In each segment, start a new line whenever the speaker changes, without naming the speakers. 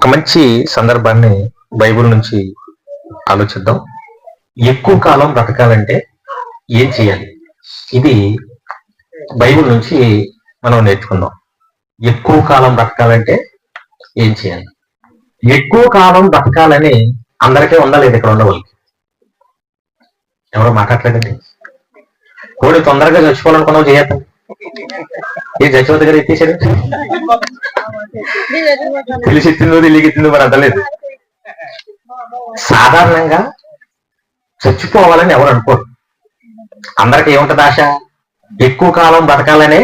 ఒక మంచి సందర్భాన్ని బైబిల్ నుంచి ఆలోచిద్దాం. ఎక్కువ కాలం బ్రతకాలంటే ఏం చేయాలి? ఇది బైబిల్ నుంచి మనం నేర్చుకుందాం. ఎక్కువ కాలం బ్రతకాలంటే ఏం చేయాలి? ఎక్కువ కాలం బ్రతకాలని అందరికీ ఉండలేదు. ఇక్కడ ఉన్న వాళ్ళకి ఎవరో మాట్లాడలేదండి. కోడి తొందరగా చచ్చిపోవాలనుకున్నావు చేయత ఏ చచ్చిపోత దగ్గర ఎత్తేసాడు. తెలిసి ఎత్తిందో తెలియకెత్తిందో మరి అంటలేదు. సాధారణంగా చచ్చిపోవాలని ఎవరు అనుకోరు. అందరికి ఏముంటది ఆశ? ఎక్కువ కాలం బతకాలనే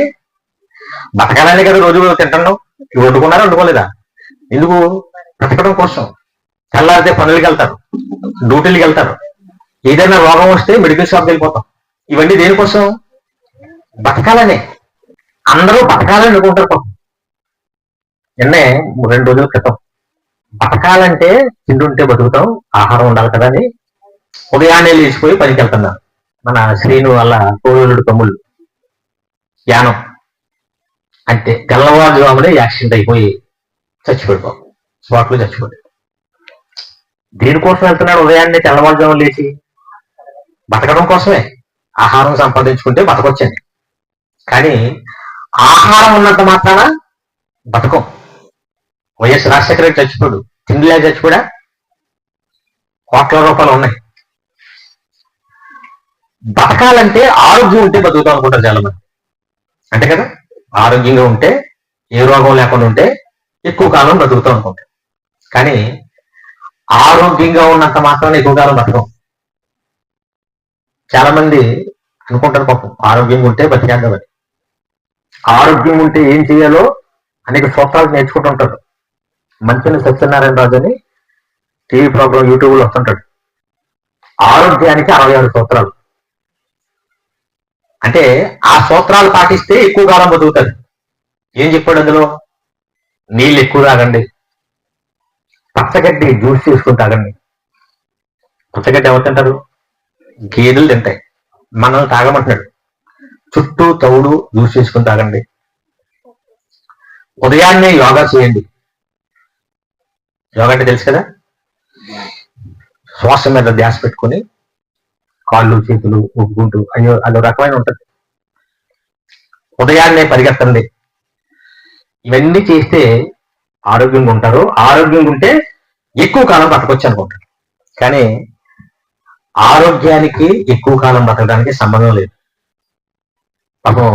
కదా రోజు తింటున్నాం. వండుకున్నారా వండుకోలేదా? ఎందుకు? బ్రతకడం కోసం. తెల్లారితే పనులకి వెళ్తారు, డ్యూటీలకి వెళ్తారు. ఏదైనా రోగం వస్తే మెడికల్ షాప్కి వెళ్ళిపోతాం. ఇవన్నీ దేనికోసం? బతకాలనే. అందరూ బతకాలని అనుకుంటారు పాపం. నిన్నే 2 రోజుల క్రితం బతకాలంటే తింటుంటే బతుకుతాం, ఆహారం ఉండాలి కదా అని ఉదయాన్నే లేచిపోయి పనికి వెళ్తున్నారు. మన శ్రీను వాళ్ళ కోవిలుడు తమ్ముళ్ళు యానం అంటే తెల్లవారుజామునే యాక్సిడెంట్ అయిపోయి చచ్చిపోయిపోం. స్పాట్లో చచ్చిపోయాడు. దేనికోసం వెళ్తున్నాడు? ఉదయాన్నే తెల్లవారుజామున లేచి బతకడం కోసమే. ఆహారం సంపాదించుకుంటే బతకొచ్చండి. కానీ ఆహారం ఉన్నంత మాత్రాన బతకం. వైఎస్ రాజశేఖర రెడ్డి చచ్చిపోడు, తిండిలే చచ్చిపోడా? కోట్ల రూపాయలు ఉన్నాయి. బతకాలంటే ఆరోగ్యం ఉంటే బతుకుతాం అనుకుంటారు చాలా మంది. అంటే కదా, ఆరోగ్యంగా ఉంటే, ఏ రోగం లేకుండా ఉంటే ఎక్కువ కాలం బతుకుతాం అనుకుంటారు. కానీ ఆరోగ్యంగా ఉన్నంత మాత్రాన ఎక్కువ కాలం బతకం. చాలా మంది అనుకుంటారు పాపం ఆరోగ్యంగా ఉంటే బతికేద్దామని. ఆరోగ్యం ఉంటే ఏం చేయాలో అనేక సూత్రాలు నేర్చుకుంటుంటారు. మంచిని సత్యనారాయణ రాజు అని టీవీ ప్రోగ్రాం యూట్యూబ్లో వస్తుంటాడు. ఆరోగ్యానికి 66 సూత్రాలు. అంటే ఆ సూత్రాలు పాటిస్తే ఎక్కువ కాలం బతుకుతారు. ఏం చెప్పాడు అందులో? నీళ్ళు ఎక్కువ తాగండి, పచ్చగడ్డి జ్యూస్ చేసుకుని తాగండి. పచ్చగడ్డి ఎవరు తింటారు? గేదెలు తింటాయి. మనల్ని తాగమంటున్నాడు. చుట్టూ తౌడు జ్యూస్ చేసుకుని తాగండి. ఉదయాన్నే యోగా చేయండి. యోగా అంటే తెలుసు కదా, శ్వాస మీద ధ్యాస పెట్టుకుని కాళ్ళు చేతులు ఒప్పుకుంటూ అదో రకమైన ఉంటుంది. ఉదయాన్నే పరిగెత్తండి. ఇవన్నీ చేస్తే ఆరోగ్యంగా ఉంటారు. ఆరోగ్యంగా ఉంటే ఎక్కువ కాలం బతకొచ్చు అనుకుంటారు. కానీ ఆరోగ్యానికి ఎక్కువ కాలం బతకడానికి సంబంధం లేదు. పాపం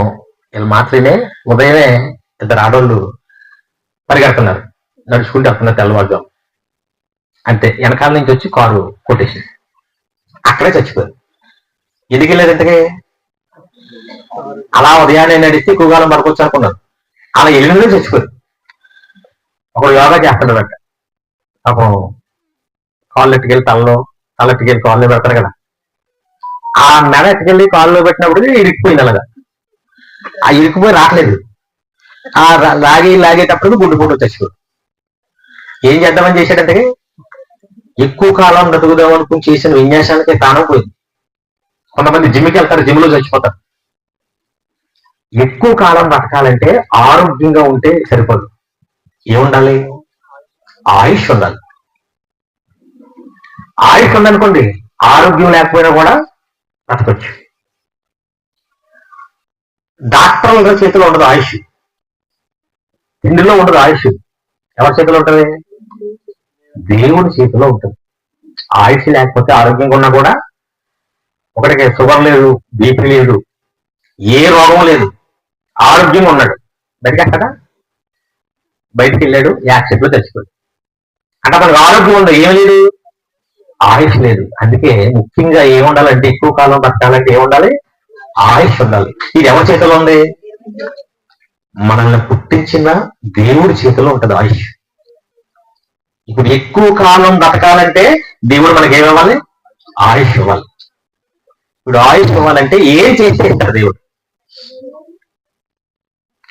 వీళ్ళు మాత్రమే ఉదయమే 2 ఆడవాళ్ళు పరిగెడుతున్నారు, నడుచుకుంటూ వస్తున్నారు తెల్లవారుజాము. అంతే, వెనకాల నుంచి వచ్చి కారు కొట్టేసింది. అక్కడే చచ్చిపోయారు. ఎందుకు వెళ్ళారు ఇంతకీ? అలా ఉదయాన్నే నడిస్తే ఎక్కువ కాలం బతకొచ్చు అనుకున్నారు. అలా వెళ్ళినదే చచ్చిపోయారు. ఒకడు యోగా చేస్తున్నాడంట. పాపం కాళ్ళు ఎట్టుకెళ్ళి తలెట్టుకెళ్ళి కాళ్ళు పెడతారు కదా, ఆ మెడ ఎట్టుకెళ్ళి కాళ్ళలో పెట్టినప్పుడు ఇరికిపోయింది. అలాగా ఆ ఇరికిపోయి రావట్లేదు. ఆ లాగేటప్పుడు గుండెపోటు చచ్చిపోయాడు. ఏం చేద్దామని చేశాడంటే ఎక్కువ కాలం బ్రతుకుదాం అనుకుని చేసిన విన్యాసానికి ప్రాణం పోయింది. కొంతమంది జిమ్కి వెళ్తారు, జిమ్లో చచ్చిపోతారు. ఎక్కువ కాలం బ్రతకాలంటే ఆరోగ్యంగా ఉంటే సరిపోదు. ఏముండాలి? ఆయుష్ ఉండాలి. ఆయుష్ ఉందనుకోండి, ఆరోగ్యం లేకపోయినా కూడా బ్రతకొచ్చు. డాక్టర్ల చేతిలో ఉండదు ఆయుష్, ఇందులో ఉండదు ఆయుష్. ఎవరి చేతిలో ఉంటుంది? దేవుడి చేతిలో ఉంటుంది. ఆయుష్ లేకపోతే ఆరోగ్యంగా ఉన్నా కూడా ఒకటికి షుగర్ లేదు, బీపీ లేదు, ఏ రోగం లేదు, ఆరోగ్యంగా ఉన్నాడు. బతికేస్తాడా? బయటికి వెళ్ళాడు, యాక్సిడెంట్లో చచ్చిపోయాడు. అంటే మనకు ఆరోగ్యం ఉంది, ఏం లేదు, ఆయుష్ లేదు. అందుకే ముఖ్యంగా ఏముండాలంటే ఎక్కువ కాలం బతకాలంటే ఏముండాలి? ఆయుష్ ఉండాలి. ఇది ఎవరి చేతిలో ఉంది? మనల్ని పుట్టించిన దేవుడి చేతిలో ఉంటుంది ఆయుష్. ఇప్పుడు ఎక్కువ కాలం బతకాలంటే దేవుడు మనకి ఏమివ్వాలి? ఆయుష్ ఇవ్వాలి. ఇప్పుడు ఆయుష్ ఇవ్వాలంటే ఏం చేస్తే ఇస్తాడు దేవుడు?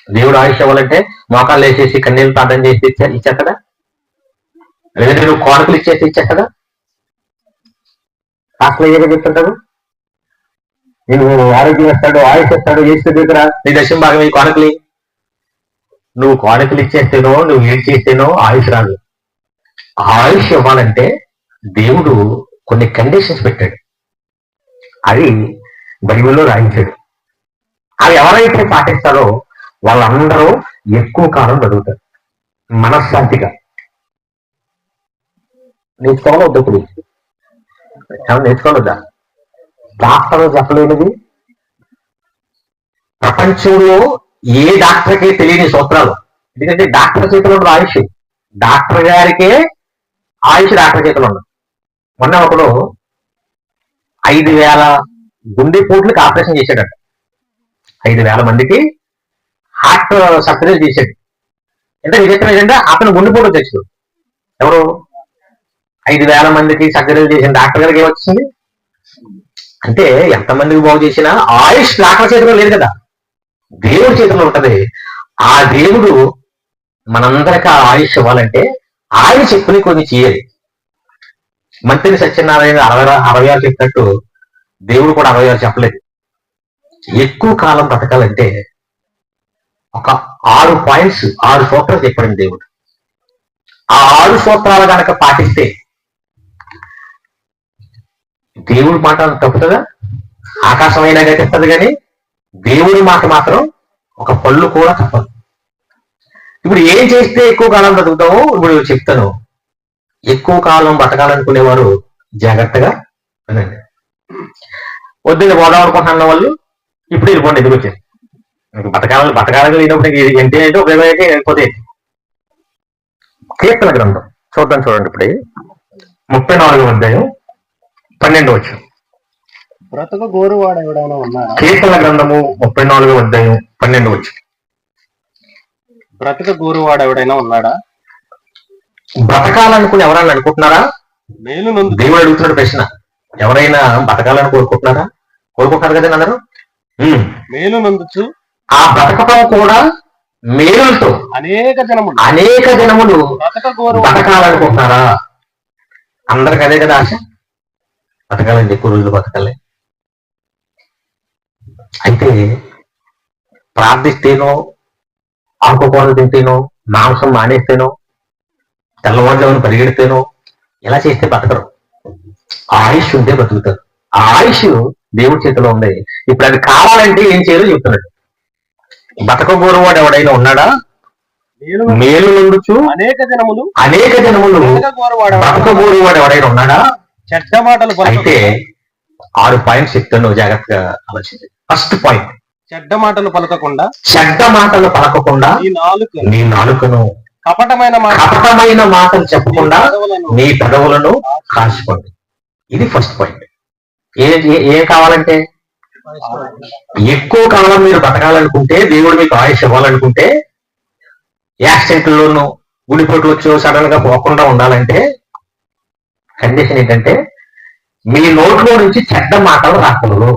దేవుడు ఆయుష్ ఇవ్వాలంటే మోకాళ్ళు వేసేసి కన్నీళ్ళు ప్రార్థన చేసి ఇచ్చేస్తాడా? లేదంటే నువ్వు కానుకలు ఇచ్చేసి ఇచ్చేస్తాడా? కాస్త ఏదో చెప్తుంటాడు, నేను ఆరోగ్యం ఇస్తాడు, ఆయుష్ ఇస్తాడు, ఏసు దగ్గర నీ దశం భాగం ఈ కానుకలి. నువ్వు కానుకలు ఇచ్చేస్తేనో, నువ్వు ఏం చేస్తేనో ఆయుష్ రాదు. ఆయుష్ ఇవ్వాలంటే దేవుడు కొన్ని కండిషన్స్ పెట్టాడు. అది బైబిల్లో రాయించాడు. అవి ఎవరైతే పాటిస్తారో వాళ్ళందరూ ఎక్కువ కాలం బతుకుతారు మనశ్శాంతిగా. నేర్చుకోవాలి వద్దు, ఇప్పుడు నేర్చుకోవద్దా? డాక్టర్ చెప్పలేనిది ప్రపంచంలో ఏ డాక్టర్కి తెలియని సూత్రాలు. ఎందుకంటే డాక్టర్ చేతిలో ఉండదు ఆయుష్, డాక్టర్ గారికే ఆయుష్ డాక్టర్ చేతిలో ఉండదు. మొన్న ఒకడు 5,000 గుండెపోట్లకి ఆపరేషన్ చేశాడట. 5,000 మందికి హార్ట్ సర్జరీ చేశాడు. అంటే విచిత్రం ఏంటంటే అతను గుండెపోటు తెచ్చుడు. ఎవరు 5,000 మందికి సర్జరీ చేసిన డాక్టర్ గారికి ఏమొచ్చింది? అంటే ఎంతమందికి బాగు చేసినా ఆయుష్ డాక్టర్ చేతిలో లేదు కదా, దేవుడి చేతిలో ఉంటది. ఆ దేవుడు మనందరికి ఆ ఆయుష్ ఇవ్వాలంటే ఆయన చెప్పిన కొన్ని చేయాలి. మంత్రి సత్యనారాయణ 66 చెప్పినట్టు దేవుడు కూడా 66 చెప్పలేదు. ఎక్కువ కాలం బతకాలంటే ఒక 6 పాయింట్స్, 6 సూత్రాలు చెప్పాడు దేవుడు. ఆ 6 సూత్రాలు కనుక పాటిస్తే దేవుడి మాట తప్పుతుందా? ఆకాశమైనా గతిస్తుంది, కానీ దేవుడి మాట మాత్రం ఒక పళ్ళు కూడా తప్పదు. ఇప్పుడు ఏం చేస్తే ఎక్కువ కాలం బతుకుతామో ఇప్పుడు చెప్తాను. ఎక్కువ కాలం బతకాలనుకునేవారు జాగ్రత్తగా వినండి. వద్దు పోదామనుకుంటున్న వాళ్ళు ఇప్పుడు వెళ్ళిపోండి, ఎందుకు వచ్చారు? బతకాలని లేనప్పుడు ఎంత అయితే ఉపయోగమైతే వెళ్ళిపోతే. కీర్తన గ్రంథం చూద్దాం, చూడండి. ఇప్పుడు 34వ అధ్యాయం 12వ వచనం.
బ్రతుకు గోరువాడు ఎవడైనా ఉన్నాడా?
కీర్తన గ్రంథము 34వ అధ్యాయం 12వ వచనం.
బ్రతుకు గోరువాడు ఎవడైనా ఉన్నాడా?
బ్రతకాలనుకుని ఎవరైనా అనుకుంటున్నారా? దేవుడు అడుగుతున్నాడు ప్రశ్న. ఎవరైనా బతకాలని కోరుకుంటున్నారా? కోరుకుంటున్నారు కదండి అందరూ.
మేలు నందుచు
ఆ బ్రతకటం కూడా మేలులతో అనేక జనములు బతకాలనుకుంటున్నారా? అందరికి అదే కదా ఆశ, బతకాలండి, ఎక్కువ రోజులు బతకాలి. అయితే ప్రార్థిస్తేనో, ఆకుకూరలు తింటేనో, మాంసం మానేస్తేనో, తెల్లవారుజామున పరిగెడితేనో, ఇలా చేస్తే బతకరు. ఆయుష్ ఉంటే బతుకుతారు. ఆ ఆయుష్ దేవుడి చేతిలో ఉంది. ఇప్పుడు అది కావాలంటే ఏం చేయాలో చెప్తున్నాడు. బతకగోరువాడు ఎవడైనా ఉన్నాడా? మేలు నుండుచు అనేక జనములు బతకగోరువాడు ఎవడైనా ఉన్నాడా?
చెడ్డ మాటలు.
అయితే 6 పాయింట్స్ చెప్తాను, జాగ్రత్తగా ఆలోచించండి. ఫస్ట్ పాయింట్,
చెడ్డ మాటలు పలకకుండా
నీ నాలుకను
కపటమైన
మాటలు చెప్పకుండా నీ పెదవులను కాల్చుకోండి. ఇది ఫస్ట్ పాయింట్. ఏం కావాలంటే ఎక్కువ కాలం మీరు బతకాలనుకుంటే, దేవుడు మీకు ఆయుష్ ఇవ్వాలనుకుంటే, యాక్సిడెంట్లోనూ గుడిపోట్లు వచ్చి సడన్ గా పోకుండా ఉండాలంటే కండిషన్ ఏంటంటే మీ నోట్లో నుంచి చెడ్డ మాటలు రాకూడదు.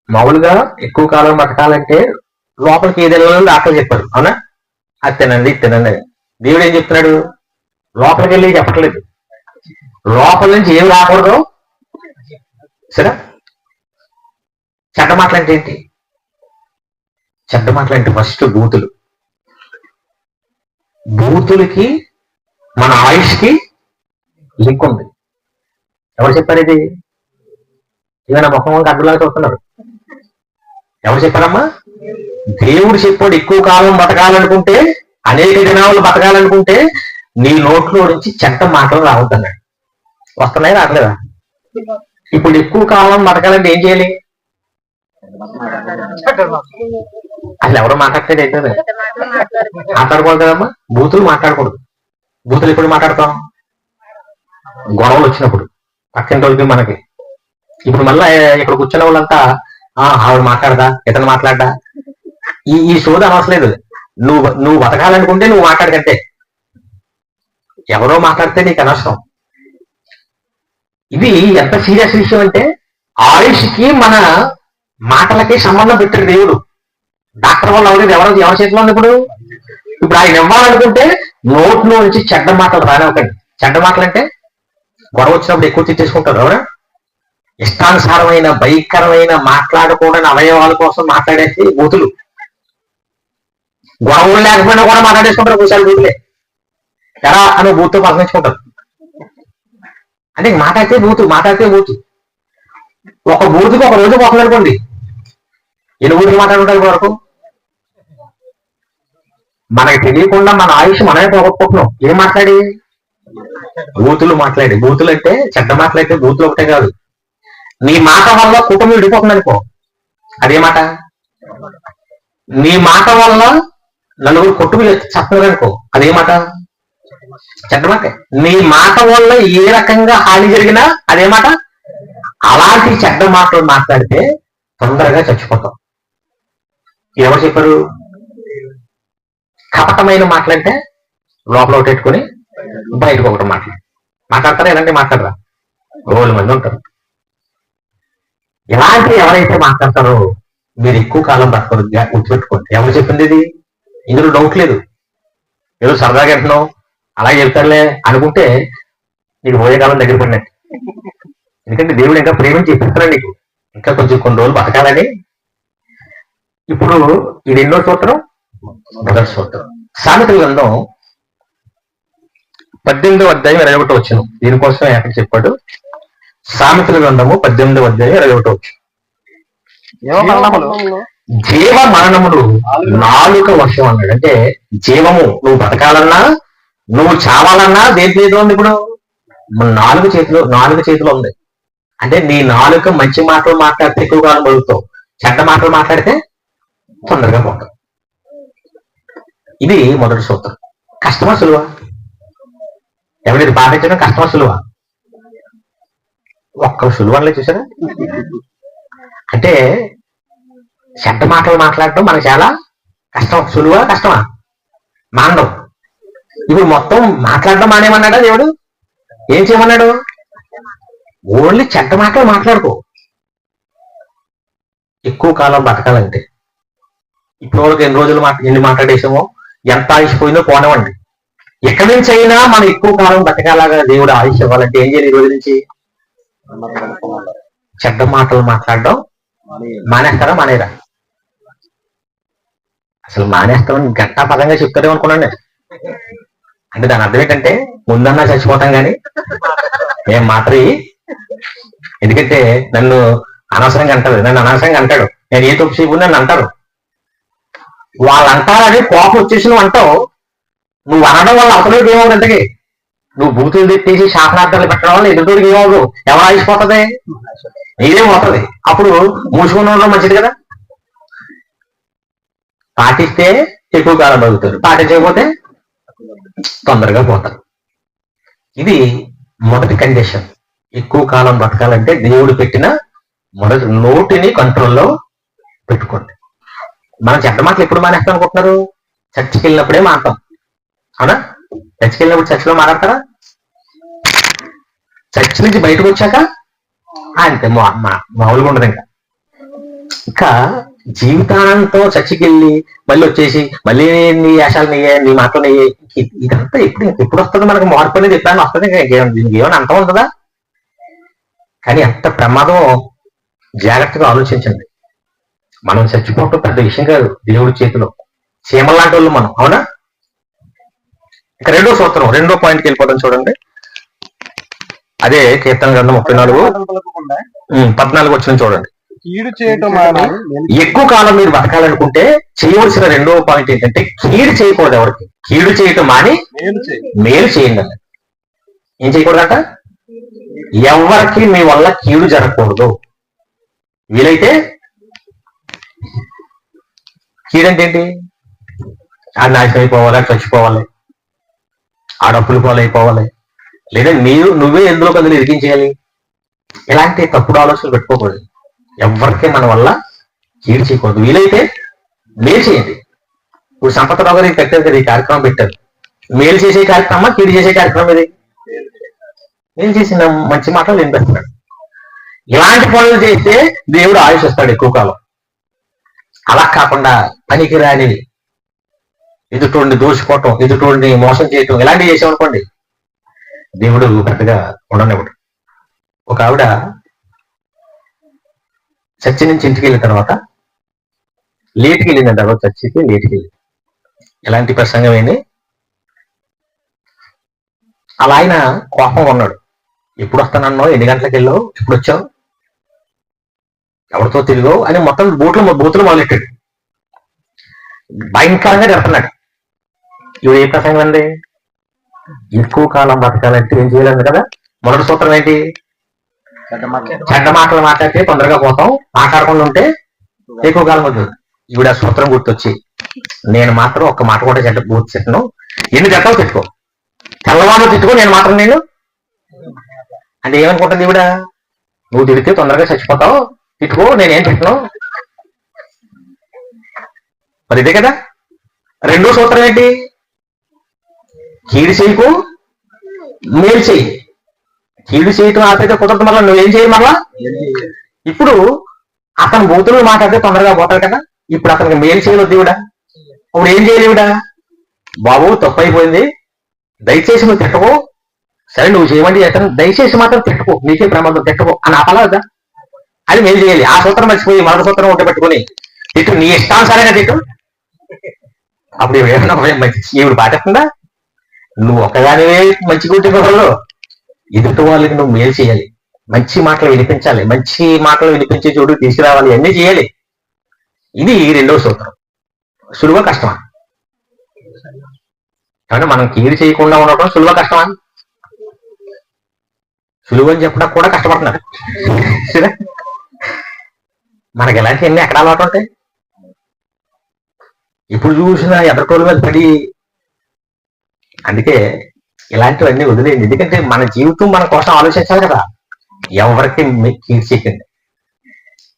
మామూలుగా ఎక్కువ కాలం బతకాలంటే లోపలికి ఏదైనా డాక్టర్ చెప్పారు, అవునా? అది తినండి, ఇది తినండి. దేవుడు ఏం చెప్తున్నాడు? లోపలికి వెళ్ళి చెప్పట్లేదు, లోపల నుంచి ఏం రాకూడదు. సరే, చెడ్డ మాటలు అంటే ఏంటి? చెడ్డ మాటలు అంటే ఫస్ట్ బూతులకి మన ఆయుష్కి లింక్ ఉంది. ఎవరు చెప్పారు ఇది? ఏమైనా ముఖం అడ్డులాగా చూస్తున్నారు. ఎవరు చెప్పారమ్మా? దేవుడు చెప్పాడు. ఎక్కువ కాలం బతకాలనుకుంటే, అనేక దినాలు బతకాలనుకుంటే నీ నోట్లో నుంచి చెడ్డ మాటలు రావద్దన్నాడు. వస్తున్నాయి, రావట్లేదా? ఇప్పుడు ఎక్కువ కాలం బతకాలంటే ఏం చేయాలి? అసలు ఎవరు మాట్లాడితే అయితే మాట్లాడకూడదు కదమ్మా. బూతులు మాట్లాడకూడదు. బూతులు ఎప్పుడు మాట్లాడతాం? గొడవలు వచ్చినప్పుడు, పక్కన రోజుకి మనకి. ఇప్పుడు మళ్ళీ ఇక్కడ కూర్చున్న వాళ్ళంతా ఆవిడ మాట్లాడదా, ఇతను మాట్లాడ్డా, ఈ సోద అనవసలేదు. నువ్వు బతకాలనుకుంటే నువ్వు మాట్లాడకంటే, ఎవరో మాట్లాడితే నీకు అనవసరం. ఇది ఎంత సీరియస్ విషయం అంటే ఆయుష్కి మన మాటలకి సంబంధం పెట్టాడు దేవుడు. డాక్టర్ వాళ్ళు అవలేదు, ఎవరి చేతిలో ఉంది ఇప్పుడు? ఇప్పుడు ఆయన ఇవ్వాలనుకుంటే నోట్లో నుంచి చెడ్డ మాటలు రానివ్వకండి. చెడ్డ మాటలు అంటే గొడవ వచ్చినప్పుడు ఎక్కువ తిట్టేసుకుంటారు, ఎవరా? ఇష్టానుసారమైన భయంకరమైన మాట్లాడకూడని అవయవాల కోసం మాట్లాడేసి బూతులు. గొడవలు లేకపోయినా కూడా మాట్లాడేసుకుంటారు ఒకసారి బూతులే. ఎలా అని బూతుతో పలకరించుకుంటారు. అంటే మాట్లాడితే బూతు ఒక బూతుకి ఒక రోజు పోతుంది అనుకోండి. ఎన్ని బూతులు మాట్లాడుకుంటారు ఇప్పటి వరకు? మనకి తెలియకుండా మన ఆయుష్ మనమే పోగొట్టుకుంటున్నాం. ఏం మాట్లాడి? బూతులు అంటే చెడ్డ మాట్లాడితే బూతులు ఒకటే కాదు, నీ మాట వల్ల కుటుంబం విడిపోతుంది అనుకో, అదే మాట. నీ మాట వల్ల నలుగురు కొట్టుకులు చెప్తున్నారు అనుకో, అదే మాట, చెడ్డ మాట. నీ మాట వల్ల ఏ రకంగా హాని జరిగినా అదే మాట. అలాంటి చెడ్డ మాటలు మాట్లాడితే తొందరగా చచ్చిపోతాం. ఎవరు చెప్పారు? కపటమైన మాటలంటే లోపల ఒకటి పెట్టుకుని బయటకు ఒకటి మాట్లాడతారా? ఇలాంటి మాట్లాడరా? రోజు మంది ఉంటారు. ఇలాంటి ఎవరైతే మాట్లాడతారో మీరు ఎక్కువ కాలం బతకరు. గుర్తుపెట్టుకోండి. ఎవరు చెప్పింది ఇది? ఇందులో డౌట్ లేదు. ఏదో సరదాగా అంటున్నావు, అలా చెప్తారులే అనుకుంటే నీకు పోయే కాలం దగ్గర పడినట్టు. ఎందుకంటే దేవుడు ఇంకా ప్రేమించి చెప్పిస్తున్నాడు నీకు, ఇంకా కొంచెం కొన్ని రోజులు బతకాలని. ఇప్పుడు ఇది ఎన్నో సూత్రం? మొదటి సూత్రం. సామెతల గ్రంథం 18వ అధ్యాయం 21వ వచనం. దీనికోసం ఎక్కడ చెప్పాడు? సామెతల గ్రంథము 18వ అధ్యాయం 21వ వచనం. జీవ మరణములు నాలుక వశం అన్నాడు. అంటే జీవము, నువ్వు బతకాలన్నా నువ్వు చావాలన్నా దేని చేతిలో ఉంది? ఇప్పుడు నాలుగు చేతిలో ఉంది. అంటే నీ నాలుక మంచి మాటలు మాట్లాడితే ఎక్కువ కాలం బతుకుతావు, చెడ్డ మాటలు మాట్లాడితే తొందరగా పోతావు. ఇది మొదటి సూత్రం. కష్టమా సులువా? ఎవరిది పాటించడం కష్టమా సులువా? ఒక్క సులువలే చూసారా? అంటే చెడ్డ మాటలు మాట్లాడటం మనకు చాలా కష్టం. సులువా కష్టమా? మానడం. ఇప్పుడు మొత్తం మాట్లాడడం మానేమన్నాడా దేవుడు? ఏం చేయమన్నాడు? ఓన్లీ చెడ్డ మాటలు మాట్లాడుకో. ఎక్కువ కాలం బతకాలంటే ఇప్పుడు వరకు ఎన్ని మాట్లాడేసామో, ఎంత ఆయుష్ పోయిందో పోనివ్వండి. ఎక్కడి నుంచి అయినా మనం ఎక్కువ కాలం బతకాలాగా దేవుడు ఆయుష్ ఇవ్వాలంటే ఏం చేయాలి? ఈ రోజు నుంచి చెడ్డ మాటలు మాట్లాడడం మానేస్తారా? మానేరా? అసలు మానేస్తామని గట్టా పదంగా చెప్తారేమో అనుకున్నాను. అంటే దాని అర్థం ఏంటంటే ముందన్నా చచ్చిపోతాం కానీ ఏం మాత్రం. ఎందుకంటే నన్ను అనవసరంగా అంటాడు, నేను ఏ తప్పు చేయకుండా నన్ను అంటారు. వాళ్ళు అంటారని కోపం వచ్చేసి నువ్వు అంటావు. నువ్వు అనడం వల్ల అవతలకి ఏమవుతుంది? అంతకి నువ్వు బూతులు తెప్పేసి శాసనార్థాలు పెట్టడం వల్ల ఎదుటికి ఏమవుదు? ఎవరు ఆగిపోతుంది? నీదేం పోతుంది. అప్పుడు మూసుకుని ఉండడం మంచిది కదా. పాటిస్తే ఎక్కువ కాలం బతుకుతారు, పాటించకపోతే తొందరగా పోతారు. ఇది మొదటి కండిషన్. ఎక్కువ కాలం బతకాలంటే దేవుడు పెట్టిన మొదటి నోటిని కంట్రోల్లో పెట్టుకోండి. మనం చెడ్డ మాటలు ఎప్పుడు మానేస్తాం అనుకుంటున్నారు? చర్చికి వెళ్ళినప్పుడే మాట్లాడతాం, అవునా? చర్చికి వెళ్ళినప్పుడు చర్చిలో మాట్లాడతారా? చర్చి నుంచి బయటకు వచ్చాక అంతే, మామూలుగా ఉండదు. ఇంకా జీవితాంతం చర్చికి వెళ్ళి మళ్ళీ వచ్చేసి మళ్ళీ నీ వేషాలు నీ మాటలు ఇదంతా ఎప్పుడు వస్తుంది? మనకు మార్పు అనేది ఎప్పుడైనా వస్తుంది. దీనికి ఏమైనా అంతం ఉంటుందా? కానీ ఎంత ప్రమాదం, జాగ్రత్తగా ఆలోచించండి. మనం చచ్చిపోవటం పెద్ద విషయం కాదు దేవుడి చేతిలో. చీమల లాంటి వాళ్ళు మనం, అవునా? ఇక రెండో సూత్రం, రెండో పాయింట్కి వెళ్ళిపోతాం చూడండి. అదే కీర్తన గ్రంథం 34 వచ్చిన చూడండి.
కీడు చేయటం
ఎక్కువ కాలం మీరు బతకాలనుకుంటే చేయవలసిన రెండో పాయింట్ ఏంటంటే కీడు చేయకూడదు. ఎవరికి? కీడు చేయటం మాని మేలు చేయండి అన్నది. ఏం చేయకూడదంట? ఎవరికి మీ వల్ల కీడు జరగకూడదు. వీలైతే కీడంటే ఏంటి? ఆడు నాశనం అయిపోవాలి, ఆడు చచ్చిపోవాలి, ఆడప్పులు పాలైపోవాలి, లేదా నువ్వే ఎందులో కొందరు ఇరికించేయాలి. ఇలాంటి తప్పుడు ఆలోచనలు పెట్టుకోకూడదు. ఎవరికి మన వల్ల కీడు చేయకూడదు. వీలైతే మేలు చేయండి. ఇప్పుడు సంపత్రావు గారు పెట్టారు కదా, ఈ కార్యక్రమం పెట్టారు. మేలు చేసే కార్యక్రమం, కీడు చేసే కార్యక్రమం ఇది. ఏం చేసిన మంచి మాటలు వినిపిస్తున్నాడు. ఇలాంటి పనులు చేస్తే దేవుడు ఆయుష్ ఇస్తాడు ఎక్కువ కాలం. అలా కాకుండా పనికి రానివి, ఎదుటోడిని దోచుకోవటం, ఎదుటోడిని మోసం చేయటం, ఇలాంటివి చేసామనుకోండి దేవుడు పెద్దగా ఉండనివ్వడు. ఒక ఆవిడ చర్చి నుంచి ఇంటికి వెళ్ళిన తర్వాత లేట్కి వెళ్ళిందంట. చర్చికి లేట్కి వెళ్ళింది. ఎలాంటి ప్రసంగం ఏంది? అలా ఆయన కోపంగా ఉన్నాడు. ఎప్పుడు వస్తానన్నావు, ఎన్ని గంటలకు వెళ్ళావు, ఎప్పుడు వచ్చావు, ఎవరితో తిరిగావు అని మొత్తం బూతులు మొదలెట్టాడు. భయంకరంగా చెప్తున్నాడు. ఇవి ఏ ప్రసంగం అండి? ఎక్కువ కాలం బతకాలంటే ఏం చేయలేదు కదా. మొదటి సూత్రం ఏంటి? చెడ్డ మాటలు మాట్లాడితే తొందరగా పోతాం, మాట్లాడకుండా ఉంటే ఎక్కువ కాలం అవుతుంది. ఈవిడ సూత్రం గుర్తొచ్చి, నేను మాత్రం ఒక్క మాట కూడా చెడ్డ పూర్తి చెట్టను, ఎన్ని చెట్టలు తిట్టుకో, తెల్లవారు తిట్టుకో, నేను అంటే ఏమనుకుంటుంది ఈవిడ? నువ్వు తిడితే తొందరగా చచ్చిపోతావు, తిట్టుకో, నేనేం తిట్టను. మరి ఇదే కదా. రెండో సూత్రం ఏంటి? కీడు చేయకు, మేలు చెయ్యి. కీడు చేయటం ఆపైతే కుదరదు, మళ్ళీ నువ్వేం చేయి మళ్ళా. ఇప్పుడు అతను బూతులు మాట్లాడితే తొందరగా పోతాడు కదా. ఇప్పుడు అతనికి మేలు చేయలేదు దేవుడా. అప్పుడు ఏం చేయలేవుడా? బాబు తప్పు అయిపోయింది, దయచేసి నువ్వు తిట్టకో, సరే నువ్వు చేయమండి చేస్తాను, దయచేసి మాత్రం తిట్టకో, నీకే ప్రమాదం, తిట్టకో అని ఆపలేదా? అది మేలు చేయాలి. ఆ సూత్రం మర్చిపోయి మొదటి సూత్రం ఒకటి పెట్టుకుని తిట్టు, నీ ఇష్టానుసారంగా తిట్టు. అప్పుడు ఏమైనా మంచి ఈవిడ పాటిస్తుందా? నువ్వు ఒక్కదానివే మంచి కూర్చున్న ఎదుటి వాళ్ళకి నువ్వు మేలు చేయాలి, మంచి మాటలు వినిపించాలి, మంచి మాటలు వినిపించే చోటు తీసుకురావాలి, అన్నీ చేయాలి. ఇది రెండవ సూత్రం. సులువ కష్టమా? కాబట్టి మనం కీడు చేయకుండా ఉండటం సులువ కష్టమా? సులువు అని చెప్పడం కూడా కష్టపడుతున్నారు. మనకి ఎలాంటివన్నీ ఎక్కడ అలవాటు ఉంటాయి? ఇప్పుడు చూసినా ఎదటోళ్ళ మీద పడి. అందుకే ఇలాంటివన్నీ వదిలేయండి. ఎందుకంటే మన జీవితం మన కోసం ఆలోచించాలి కదా. ఎవరికి కీడు చేయకండి,